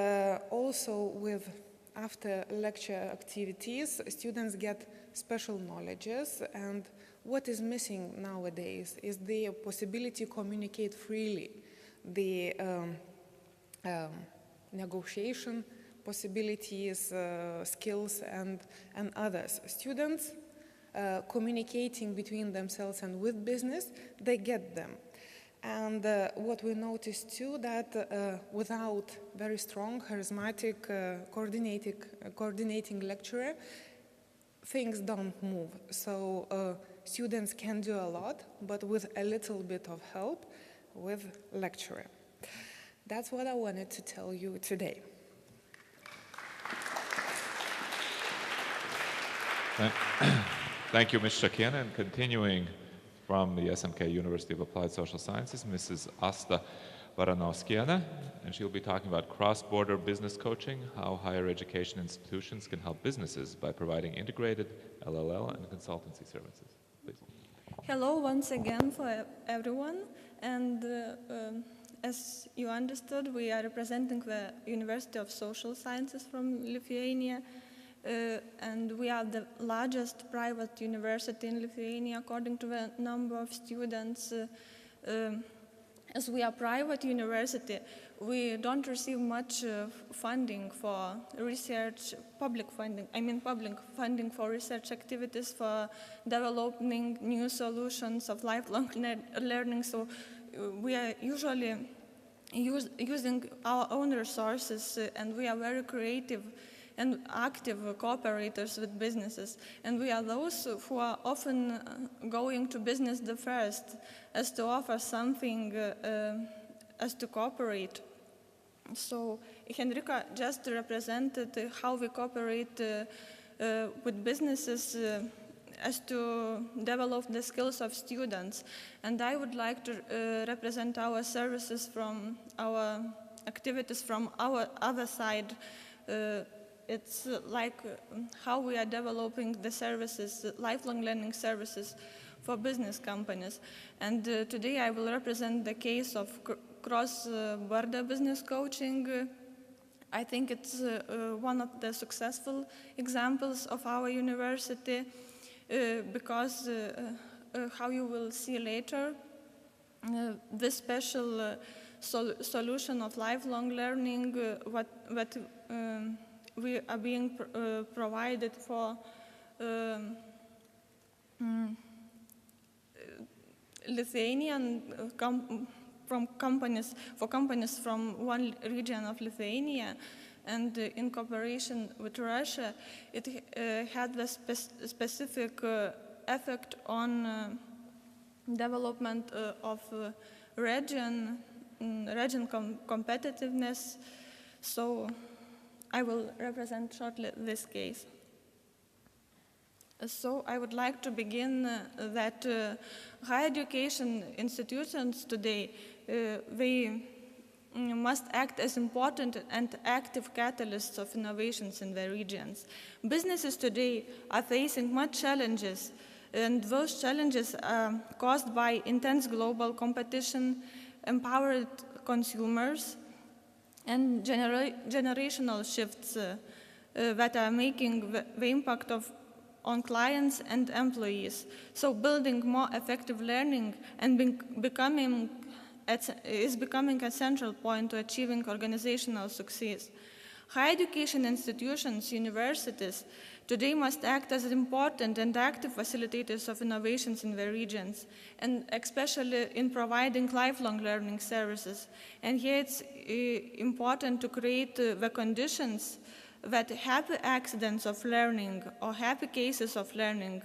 also with after lecture activities, students get special knowledges, and what is missing nowadays is the possibility to communicate freely, the negotiation possibilities, skills, and others. Students communicating between themselves and with business, they get them. And what we noticed too, that without very strong, charismatic, coordinating lecturer, things don't move. So students can do a lot, but with a little bit of help with lecturer. That's what I wanted to tell you today. Thank you, Ms. Shakiena. And continuing from the SMK University of Applied Social Sciences, Mrs. Asta Varanovskiana, and she'll be talking about cross-border business coaching, how higher education institutions can help businesses by providing integrated LLL and consultancy services. Please. Hello once again for everyone, and as you understood, we are representing the University of Social Sciences from Lithuania, and we are the largest private university in Lithuania according to the number of students. As we are a private university, we don't receive much funding for research, public funding for research activities, for developing new solutions of lifelong learning. So we are usually using our own resources, and we are very creative and active cooperators with businesses. And we are those who are often going to business the first, as to offer something, as to cooperate. So Henrika just represented how we cooperate with businesses as to develop the skills of students. And I would like to represent our services from our activities from our other side. It's like how we are developing the services, lifelong learning services for business companies. And today I will represent the case of cross-border business coaching. I think it's one of the successful examples of our university because how you will see later, this special solution of lifelong learning, what we are being provided for Lithuanian companies from one region of Lithuania, and in cooperation with Russia, it had a specific effect on development of region competitiveness. So I will represent shortly this case. So I would like to begin that higher education institutions today, they must act as important and active catalysts of innovations in their regions. Businesses today are facing much challenges, and those challenges are caused by intense global competition, empowered consumers, and generational shifts that are making the impact on clients and employees. So building more effective learning and is becoming a central point to achieving organizational success. Higher education institutions, universities, today must act as important and active facilitators of innovations in their regions, and especially in providing lifelong learning services. And here it's important to create the conditions that happy accidents of learning or happy cases of learning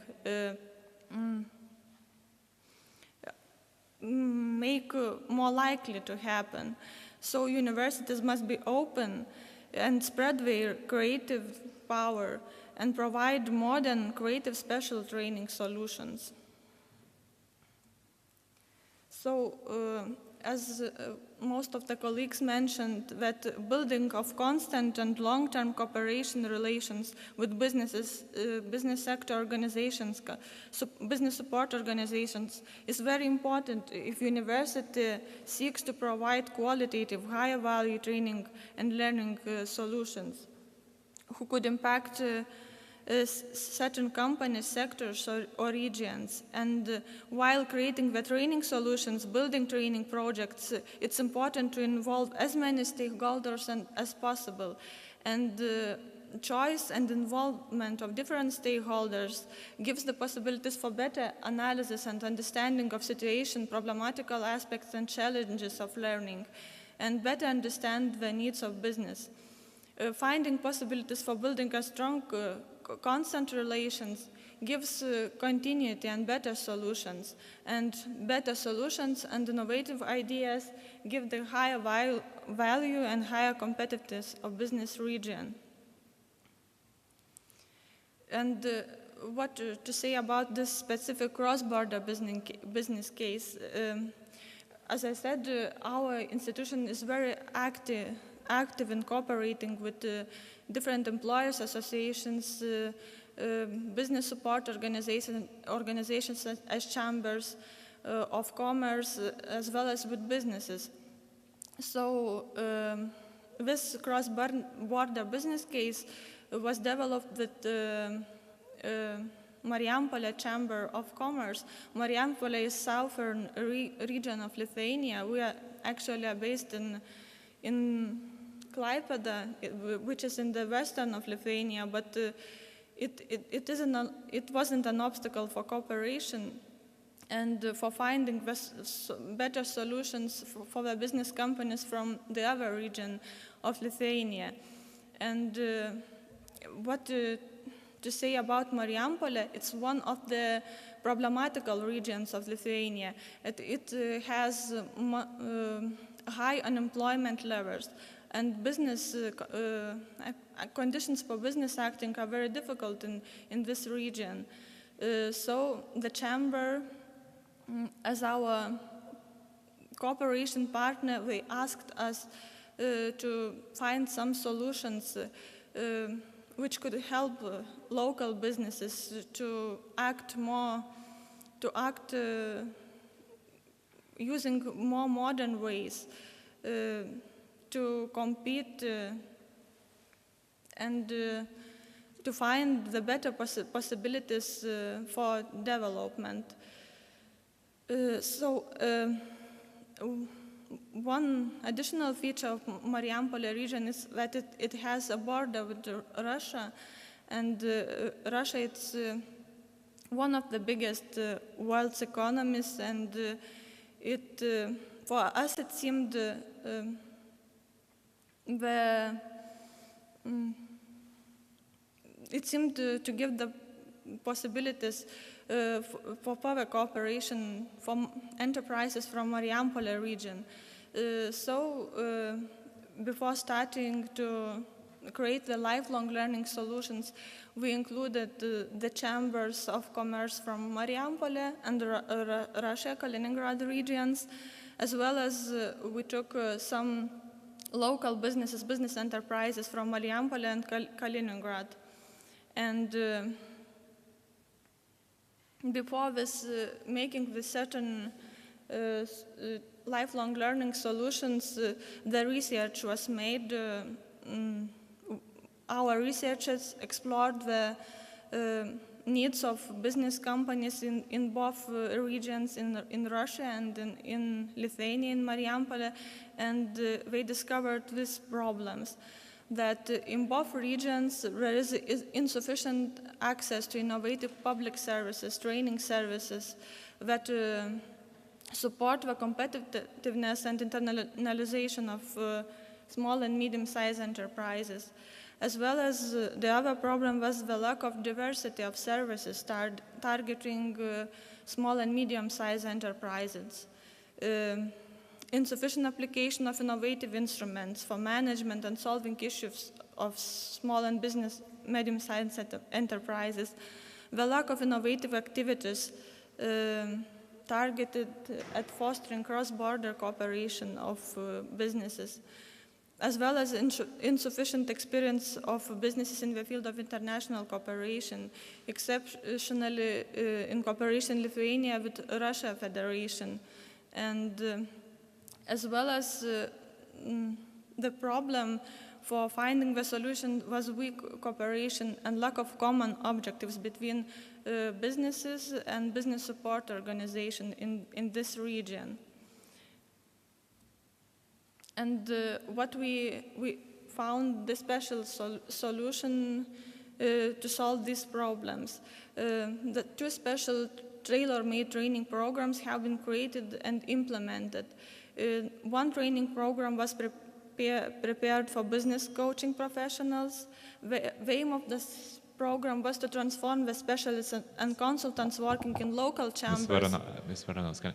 make more likely to happen. So universities must be open and spread their creative power and provide modern creative special training solutions. So as most of the colleagues mentioned, that building of constant and long-term cooperation relations with businesses, business sector organizations, business support organizations is very important if university seeks to provide qualitative, higher value training and learning solutions who could impact certain companies, sectors, or regions. And while creating the training solutions, building training projects, it's important to involve as many stakeholders as possible. And choice and involvement of different stakeholders gives the possibilities for better analysis and understanding of situation, problematical aspects and challenges of learning, and better understand the needs of business. Finding possibilities for building a strong constant relations gives continuity and better solutions. And better solutions and innovative ideas give the higher value and higher competitiveness of business region. And what to say about this specific cross-border business case? As I said, our institution is very active in cooperating with different employers associations, business support organizations as chambers of commerce, as well as with businesses. So this cross-border business case was developed with Marijampolė Chamber of Commerce. Marijampolė is southern region of Lithuania. We are actually based in Klaipėda, which is in the western of Lithuania, but it wasn't an obstacle for cooperation. and for finding better solutions for the business companies from the other region of Lithuania. And what to say about Marijampolė, it's one of the problematical regions of Lithuania. It has high unemployment levels, and business conditions for business acting are very difficult in this region. So the Chamber, as our cooperation partner, they asked us to find some solutions which could help local businesses to act using more modern ways to compete and to find the better possibilities for development. One additional feature of Marijampolė region is that it has a border with Russia, and Russia is one of the biggest world's economies, and for us it seemed to give the possibilities for further cooperation from enterprises from Marijampolė region. Before starting to create the lifelong learning solutions, we included the chambers of commerce from Marijampolė and Russia, Kaliningrad regions, as well as we took some local business enterprises from Marijampolė and Kaliningrad. And before this, making the certain lifelong learning solutions, the research was made. Our researchers explored the needs of business companies in both regions, in Russia and in Lithuania, in Marijampolė, and they discovered these problems. That in both regions there is insufficient access to innovative public services, training services that support the competitiveness and internationalization of small and medium-sized enterprises. As well as the other problem was the lack of diversity of services targeting small and medium-sized enterprises. Insufficient application of innovative instruments for management and solving issues of small and medium-sized enterprises, the lack of innovative activities targeted at fostering cross-border cooperation of businesses, as well as insufficient experience of businesses in the field of international cooperation, exceptionally in cooperation Lithuania with Russia Federation, and as well as the problem for finding the solution was weak cooperation and lack of common objectives between businesses and business support organizations in this region. And what we found the special solution to solve these problems. The two special tailor-made training programs have been created and implemented. One training program was prepared for business coaching professionals. The aim of this program was to transform the specialists and consultants working in local chambers. Ms. Varanovska,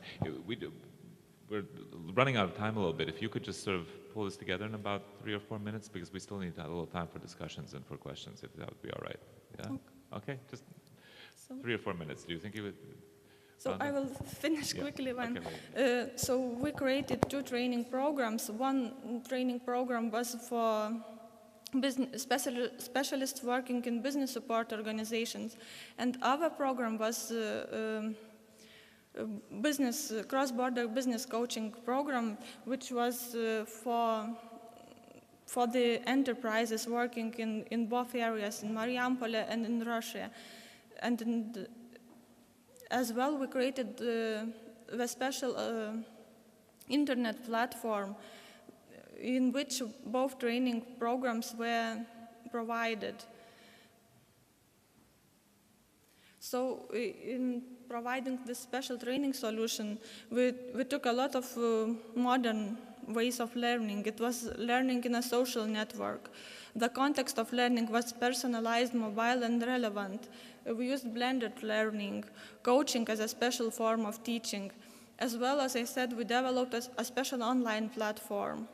we're running out of time a little bit. If you could just sort of pull this together in about 3 or 4 minutes, because we still need to have a little time for discussions and for questions, if that would be all right. Yeah? Okay, just 3 or 4 minutes. Do you think you would? So I will finish quickly. So we created two training programs. One training program was for specialists working in business support organizations, and other program was cross-border business coaching program, which was for the enterprises working in both areas, in Marijampolė and in Russia. And as well, we created the special internet platform in which both training programs were provided. So in providing this special training solution, we took a lot of modern ways of learning. It was learning in a social network. The context of learning was personalized, mobile, and relevant. We used blended learning, coaching as a special form of teaching. As well, as I said, we developed a special online platform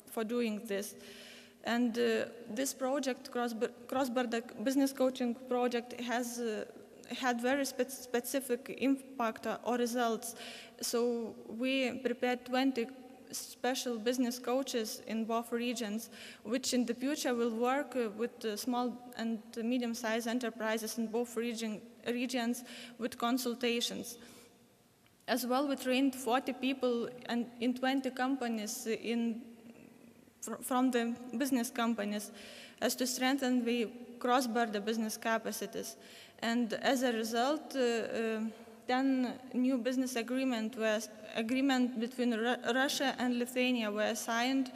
for doing this. And this project, cross-border business coaching project, has had very specific impact or results. So we prepared 20 special business coaches in both regions, which in the future will work with small and medium-sized enterprises in both regions with consultations. As well, we trained 40 people and in 20 companies from the business companies as to strengthen the cross-border business capacities. And as a result, 10 new business agreements between Russia and Lithuania were signed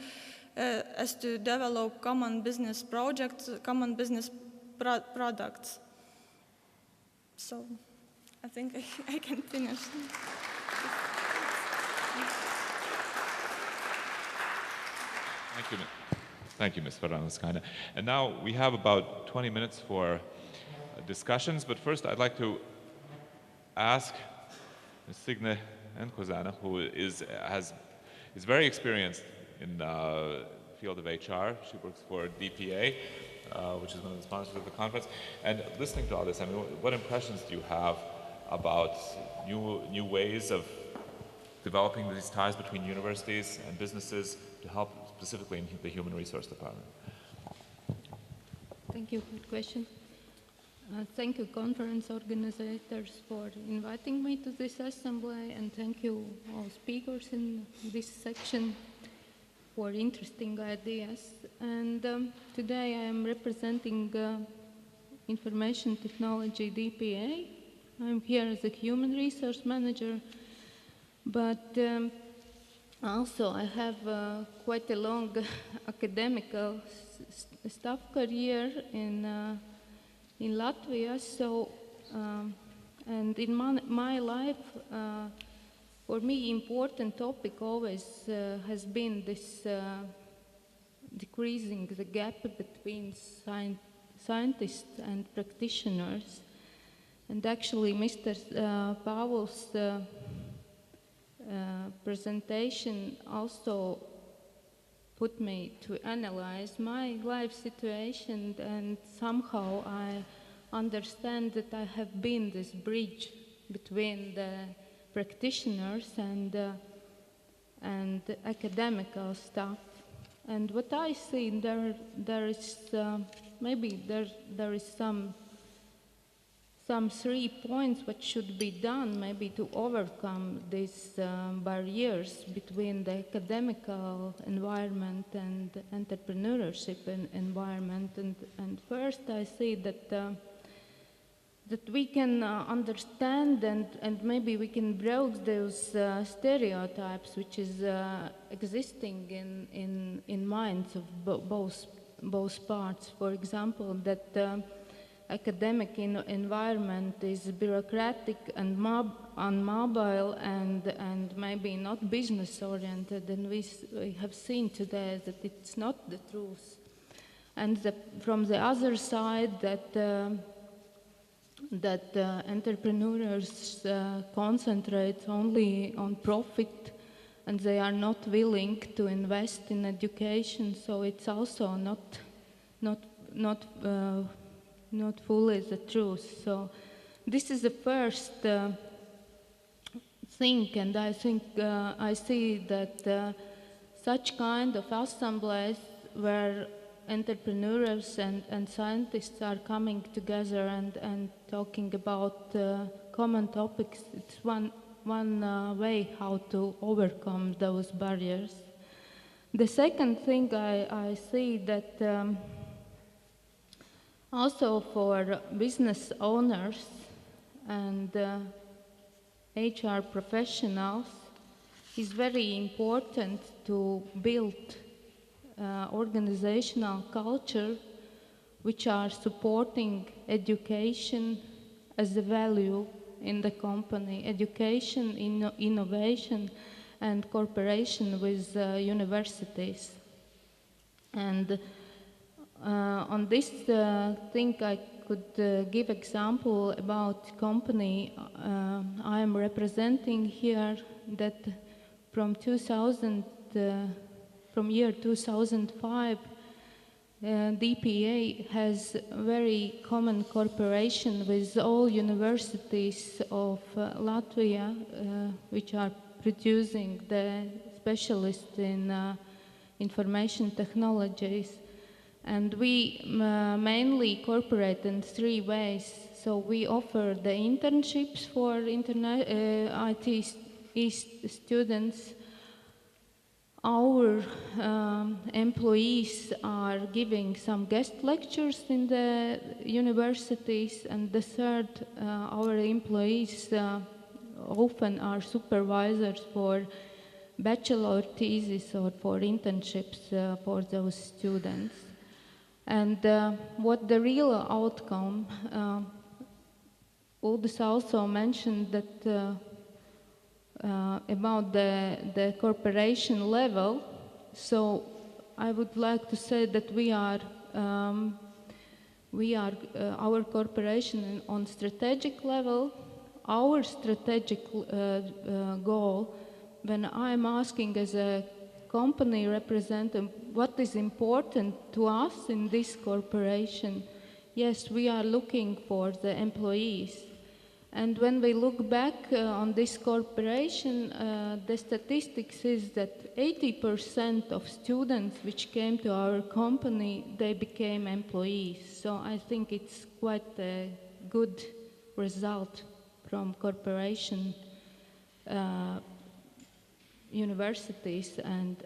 as to develop common business projects, common business products. So I think I can finish. Thank you, Ms. Varanauskaite. And now we have about 20 minutes for discussions, but first I'd like to ask Ms. Signe Enkozana, who is very experienced in the field of HR. She works for DPA, which is one of the sponsors of the conference. And listening to all this, I mean, what impressions do you have about new ways of developing these ties between universities and businesses to help specifically in the human resource department? Thank you. Good question. Thank you, conference organizers, for inviting me to this assembly, and thank you all speakers in this section for interesting ideas. And today I am representing Information Technology DPA. I'm here as a human resource manager, but also I have quite a long academical staff career in Latvia, so and in my life, for me, important topic always has been this decreasing the gap between scientists and practitioners. And actually, Mr. Pāvils' presentation also put me to analyze my life situation, and somehow I understand that I have been this bridge between the practitioners and academical stuff. And what I see, there is maybe there is some 3 points what should be done maybe to overcome these barriers between the academical environment and entrepreneurship environment. And first I see that we can understand and maybe we can break those stereotypes which is existing in minds of both parts. For example, that academic environment is bureaucratic and unmobile and maybe not business oriented, and we have seen today that it's not the truth. And from the other side, that entrepreneurs concentrate only on profit, and they are not willing to invest in education. So it's also not fully the truth. So this is the first thing, and I think I see that such kind of assemblies where entrepreneurs and scientists are coming together and talking about common topics, it's one way how to overcome those barriers. The second thing I see that also for business owners and HR professionals, it's very important to build organizational culture which are supporting education as a value in the company: education, innovation, and cooperation with universities. And on this thing, I could give example about company I am representing here, that from year 2005, DPA has very common cooperation with all universities of Latvia, which are producing the specialists in information technologies. And we mainly cooperate in 3 ways. So we offer the internships for IT students. Our employees are giving some guest lectures in the universities. And the third, our employees often are supervisors for bachelor thesis or for internships for those students. And what the real outcome, Uldis also mentioned that about the cooperation level. So I would like to say that we are our cooperation on strategic level. Our strategic goal, when I'm asking as a company representative what is important to us in this corporation, yes, we are looking for the employees. And when we look back on this corporation, the statistics is that 80% of students which came to our company, they became employees. So I think it's quite a good result from corporation universities and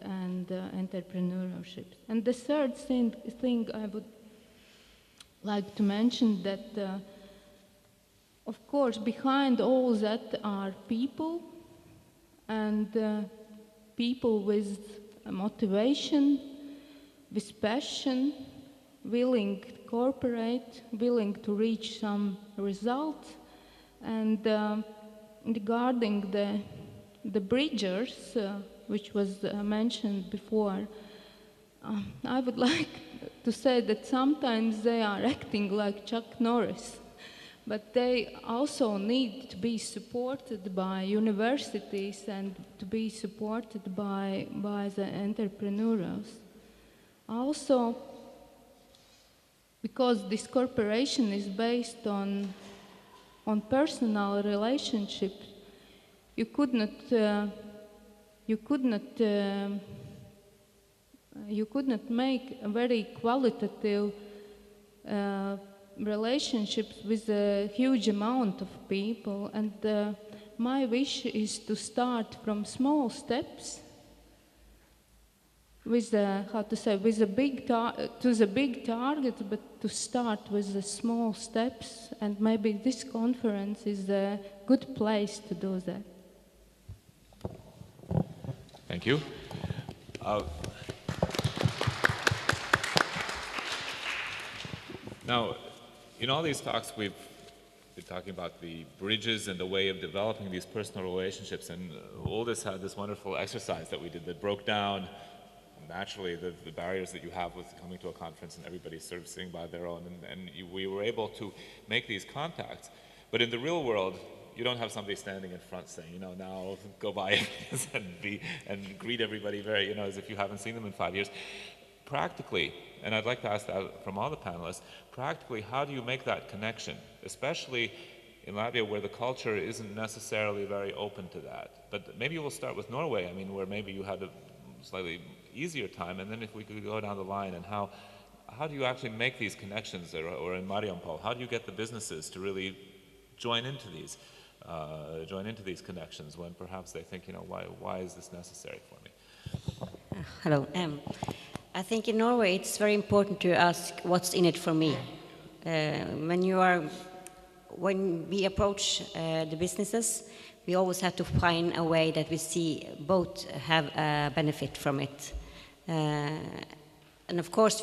entrepreneurship. And the third thing I would like to mention that, of course, behind all that are people, and people with motivation, with passion, willing to cooperate, willing to reach some result. And regarding the bridgers, which was mentioned before, I would like to say that sometimes they are acting like Chuck Norris, but they also need to be supported by universities and to be supported by the entrepreneurs. Also, because this corporation is based on personal relationships, you could not make a very qualitative relationships with a huge amount of people. And my wish is to start from small steps with the big target, but to start with the small steps. And maybe this conference is a good place to do that. Thank you. Now, in all these talks, we've been talking about the bridges and the way of developing these personal relationships. And Uldis had this wonderful exercise that we did that broke down naturally the barriers that you have with coming to a conference and everybody sort of sitting by their own. And we were able to make these contacts. But in the real world, you don't have somebody standing in front saying, now go by and greet everybody very, as if you haven't seen them in 5 years. Practically, and I'd like to ask that from all the panelists, practically, how do you make that connection, especially in Latvia where the culture isn't necessarily very open to that? But maybe we'll start with Norway, where maybe you had a slightly easier time, and then if we could go down the line, and how do you actually make these connections, or in Mariampol, how do you get the businesses to really join into these connections when perhaps they think, why is this necessary for me? Hello. I think in Norway it's very important to ask what's in it for me. When we approach the businesses, we always have to find a way that we see both have a benefit from it. And of course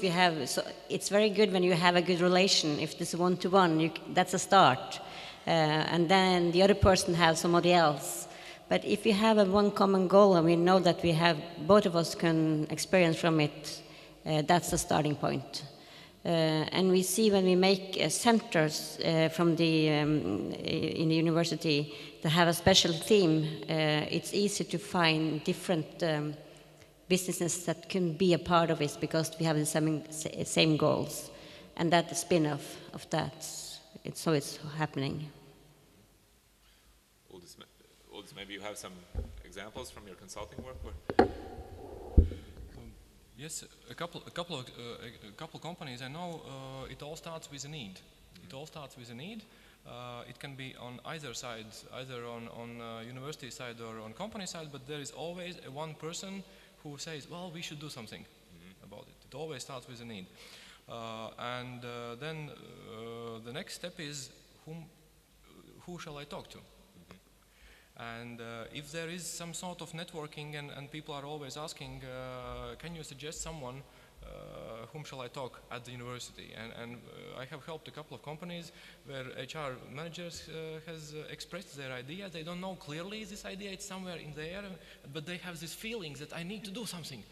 it's very good when you have a good relation. If this is one-to-one, that's a start. and then the other person has somebody else. But if we have one common goal and we know that we have, both of us can experience from it, that's the starting point. And we see when we make centers from in the university that have a special theme, it's easy to find different businesses that can be a part of it because we have the same goals. And that the spin-off of that, so it's happening. Uldis, maybe you have some examples from your consulting work? Yes, a couple companies I know. It all starts with a need. It all starts with a need. It can be on either side, either on university side or on company side. But there is always one person who says, "Well, we should do something about it." It always starts with a need, and then the next step is who shall I talk to? And if there is some sort of networking and people are always asking, can you suggest someone whom shall I talk at the university? And I have helped a couple of companies where HR managers has expressed their idea. They don't know clearly this idea, it's somewhere in there, but they have this feeling that I need to do something.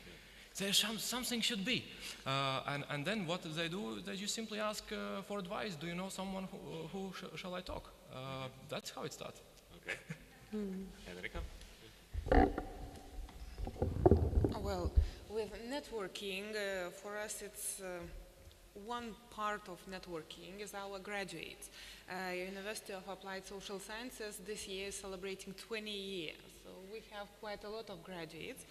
Something should be. And then what they do, they just simply ask for advice. Do you know someone who shall I talk? That's how it starts. Okay. Enrica? Well, with networking, for us it's one part of networking is our graduates. University of Applied Social Sciences this year is celebrating 20 years. So we have quite a lot of graduates,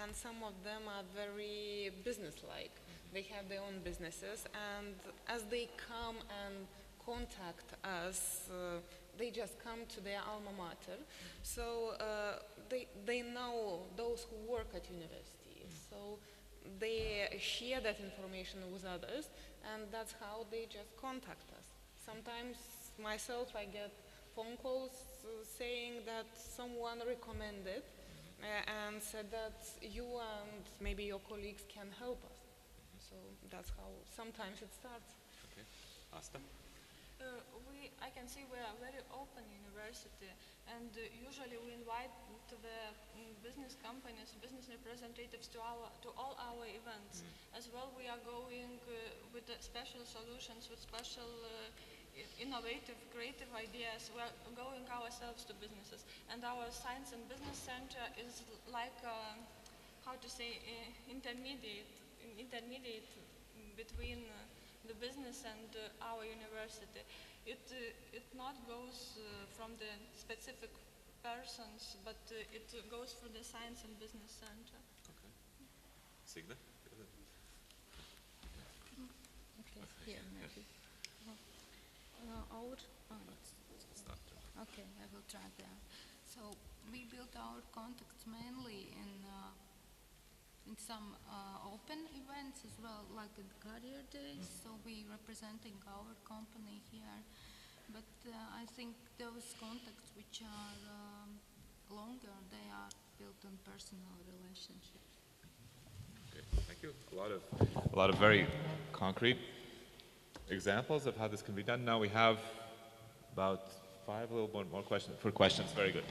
and some of them are very business-like. They have their own businesses, and as they come and contact us, they just come to their alma mater. So they know those who work at university. So they share that information with others, and that's how they just contact us. Sometimes myself, I get phone calls saying that someone recommended and said that you and maybe your colleagues can help us. So that's how sometimes it starts. Okay. Asta? I can see we are a very open university, and usually we invite to the business companies, business representatives to all our events. As well, we are going with special solutions, with special innovative, creative ideas. We are going ourselves to businesses, and our Science and Business Center is like, how to say, intermediate between the business and our university. It not goes from the specific persons, but it goes for the Science and Business Center. Okay. Signa? Okay, here maybe. Okay, I will try that. So we built our contacts mainly in some open events as well, like in career days. So we representing our company here, but I think those contacts which are longer, they are built on personal relationships. Okay, thank you. A lot of very concrete examples of how this can be done. Now we have about a little more questions. Very good.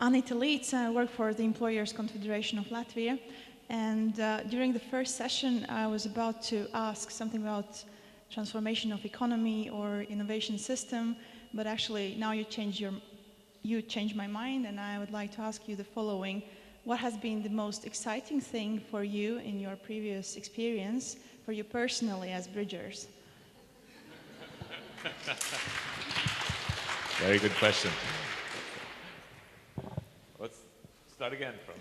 Anita Leeds, I work for the Employers Confederation of Latvia, and during the first session I was about to ask something about transformation of economy or innovation system, but actually now you changed my mind, and I would like to ask you the following. What has been the most exciting thing for you in your previous experience, for you personally as bridgers? Very good question. Let's start again from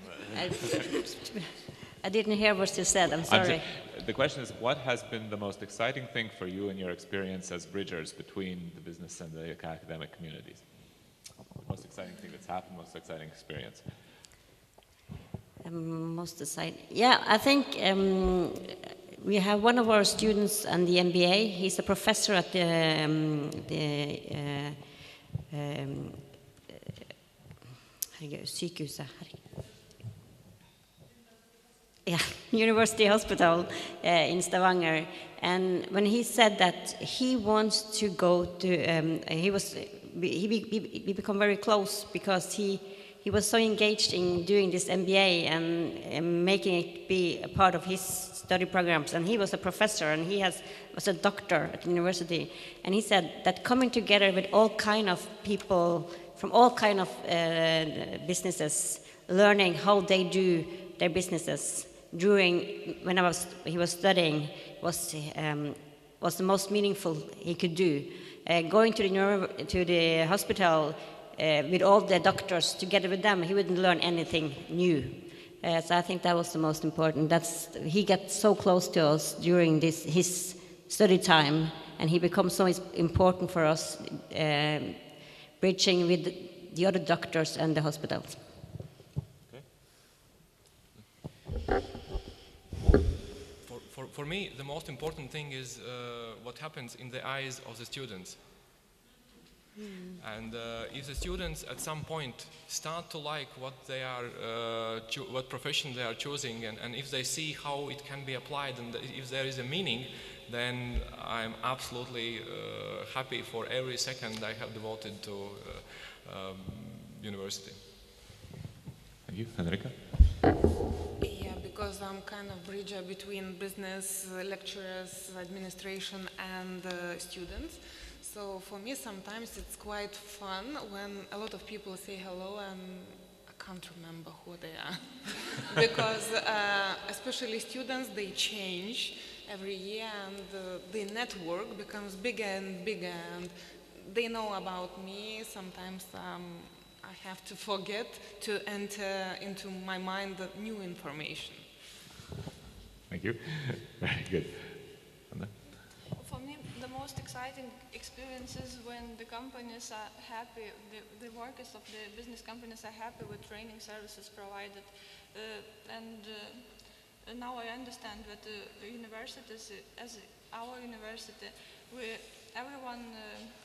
I didn't hear what you said, I'm sorry. The question is, what has been the most exciting thing for you in your experience as bridgers between the business and the academic communities? The most exciting thing that's happened, most exciting experience? Most exciting. Yeah, I think we have one of our students on the MBA. He's a professor at University Hospital in Stavanger. And when he said that he wants to go to, we become very close because he was so engaged in doing this MBA and making it be a part of his study programs. And he was a professor and he was a doctor at the university. And he said that coming together with all kind of people from all kind of businesses, learning how they do their businesses when he was studying was the most meaningful he could do. Going to the hospital with all the doctors together with them, he wouldn't learn anything new. So I think that was the most important. He got so close to us during his study time, and he becomes so important for us, bridging with the other doctors and the hospitals. Okay. For me, the most important thing is what happens in the eyes of the students. And if the students at some point start to like what they are, what profession they are choosing, and if they see how it can be applied, and if there is a meaning, then I'm absolutely happy for every second I have devoted to university. Thank you, Henrika. Yeah, because I'm kind of bridger between business lecturers, administration, and students. So for me, sometimes it's quite fun when a lot of people say hello and I can't remember who they are. Because especially students, they change every year and the network becomes bigger and bigger and they know about me. Sometimes I have to forget to enter into my mind the new information. Thank you. Very good. For me, the most exciting experience is when the companies are happy, the workers of the business companies are happy with training services provided. And now I understand that the universities, as our university, everyone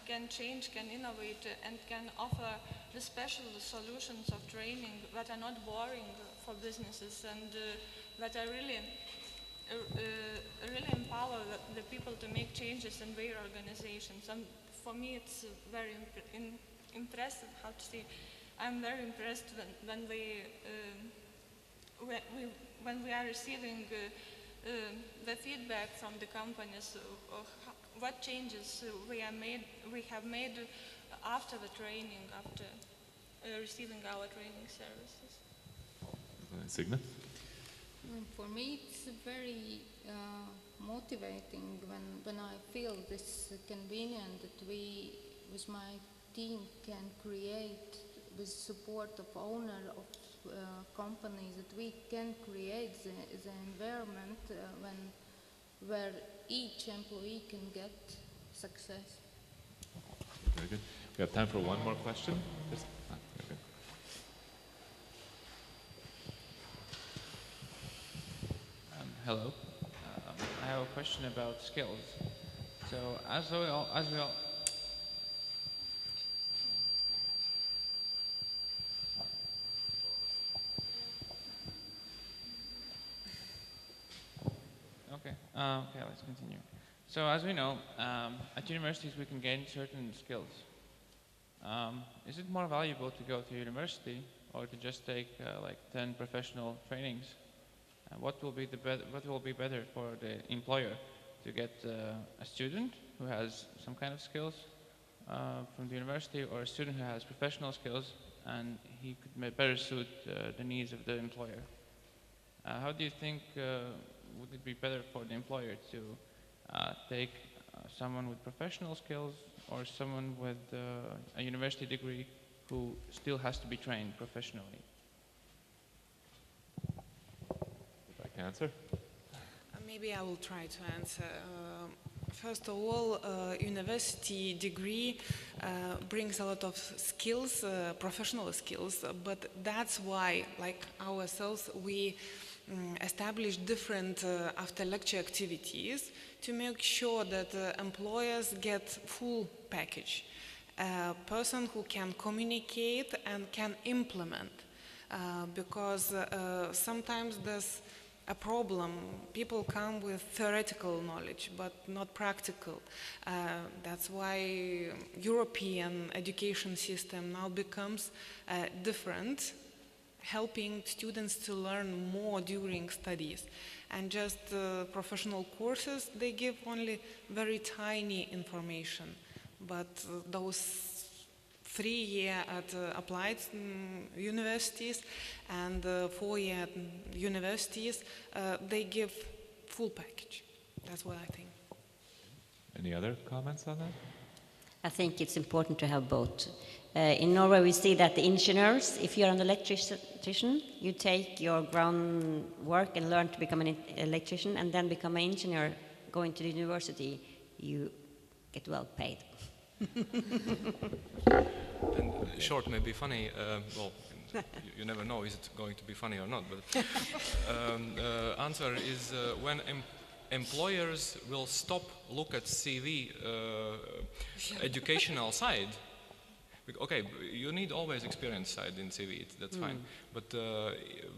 can change, can innovate, and can offer the special solutions of training that are not boring for businesses and that are really empower the people to make changes in their organizations. And for me, it's very impressive. How to say? I'm very impressed when we are receiving the feedback from the companies of what changes we have made after the training, after receiving our training services. Signe? For me, it's very motivating when I feel this convenient that we, with my team, can create, with support of owner of companies, that we can create the environment where each employee can get success. Very good. We have time for one more question. Yes. Okay. Hello. I have a question about skills. So as we all okay, let's continue. So as we know, at universities we can gain certain skills. Is it more valuable to go to university or to just take like 10 professional trainings? What will be better for the employer, to get a student who has some kind of skills from the university, or a student who has professional skills and he could better suit the needs of the employer? How do you think would it be better for the employer to take someone with professional skills or someone with a university degree who still has to be trained professionally? Answer? Maybe I will try to answer. First of all, university degree brings a lot of skills, professional skills, but that's why, like ourselves, we establish different after-lecture activities to make sure that employers get full package. A person who can communicate and can implement, because sometimes there's a problem. People come with theoretical knowledge, but not practical. That's why European education system now becomes different, helping students to learn more during studies. And just professional courses, they give only very tiny information. But those 3 years at applied universities and 4 years at universities, they give full package. That's what I think. Any other comments on that? I think it's important to have both. In Norway, we see that the engineers, if you're an electrician, you take your ground work and learn to become an electrician and then become an engineer. Going to the university, you get well paid. And short may be funny, well, you never know is it going to be funny or not, but answer is when employers will stop look at CV educational side. Okay, you need always experience side in CV, that's fine. But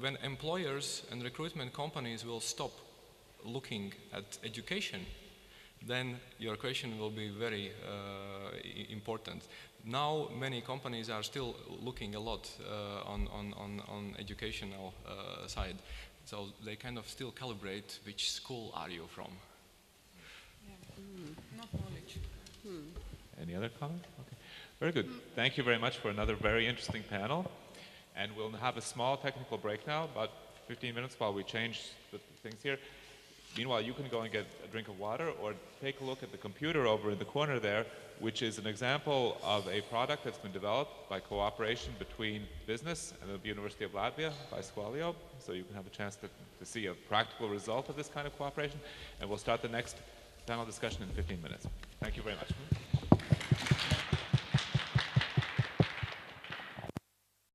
when employers and recruitment companies will stop looking at education, then your question will be very important. Now many companies are still looking a lot on educational side, so they kind of still calibrate which school are you from. Not knowledge. Any other comments? Okay. Very good. Thank you very much for another very interesting panel. And we'll have a small technical break now, about 15 minutes while we change the things here. Meanwhile, you can go and get a drink of water or take a look at the computer over in the corner there, which is an example of a product that's been developed by cooperation between business and the University of Latvia by SQUALIO. So you can have a chance to see a practical result of this kind of cooperation. And we'll start the next panel discussion in 15 minutes. Thank you very much.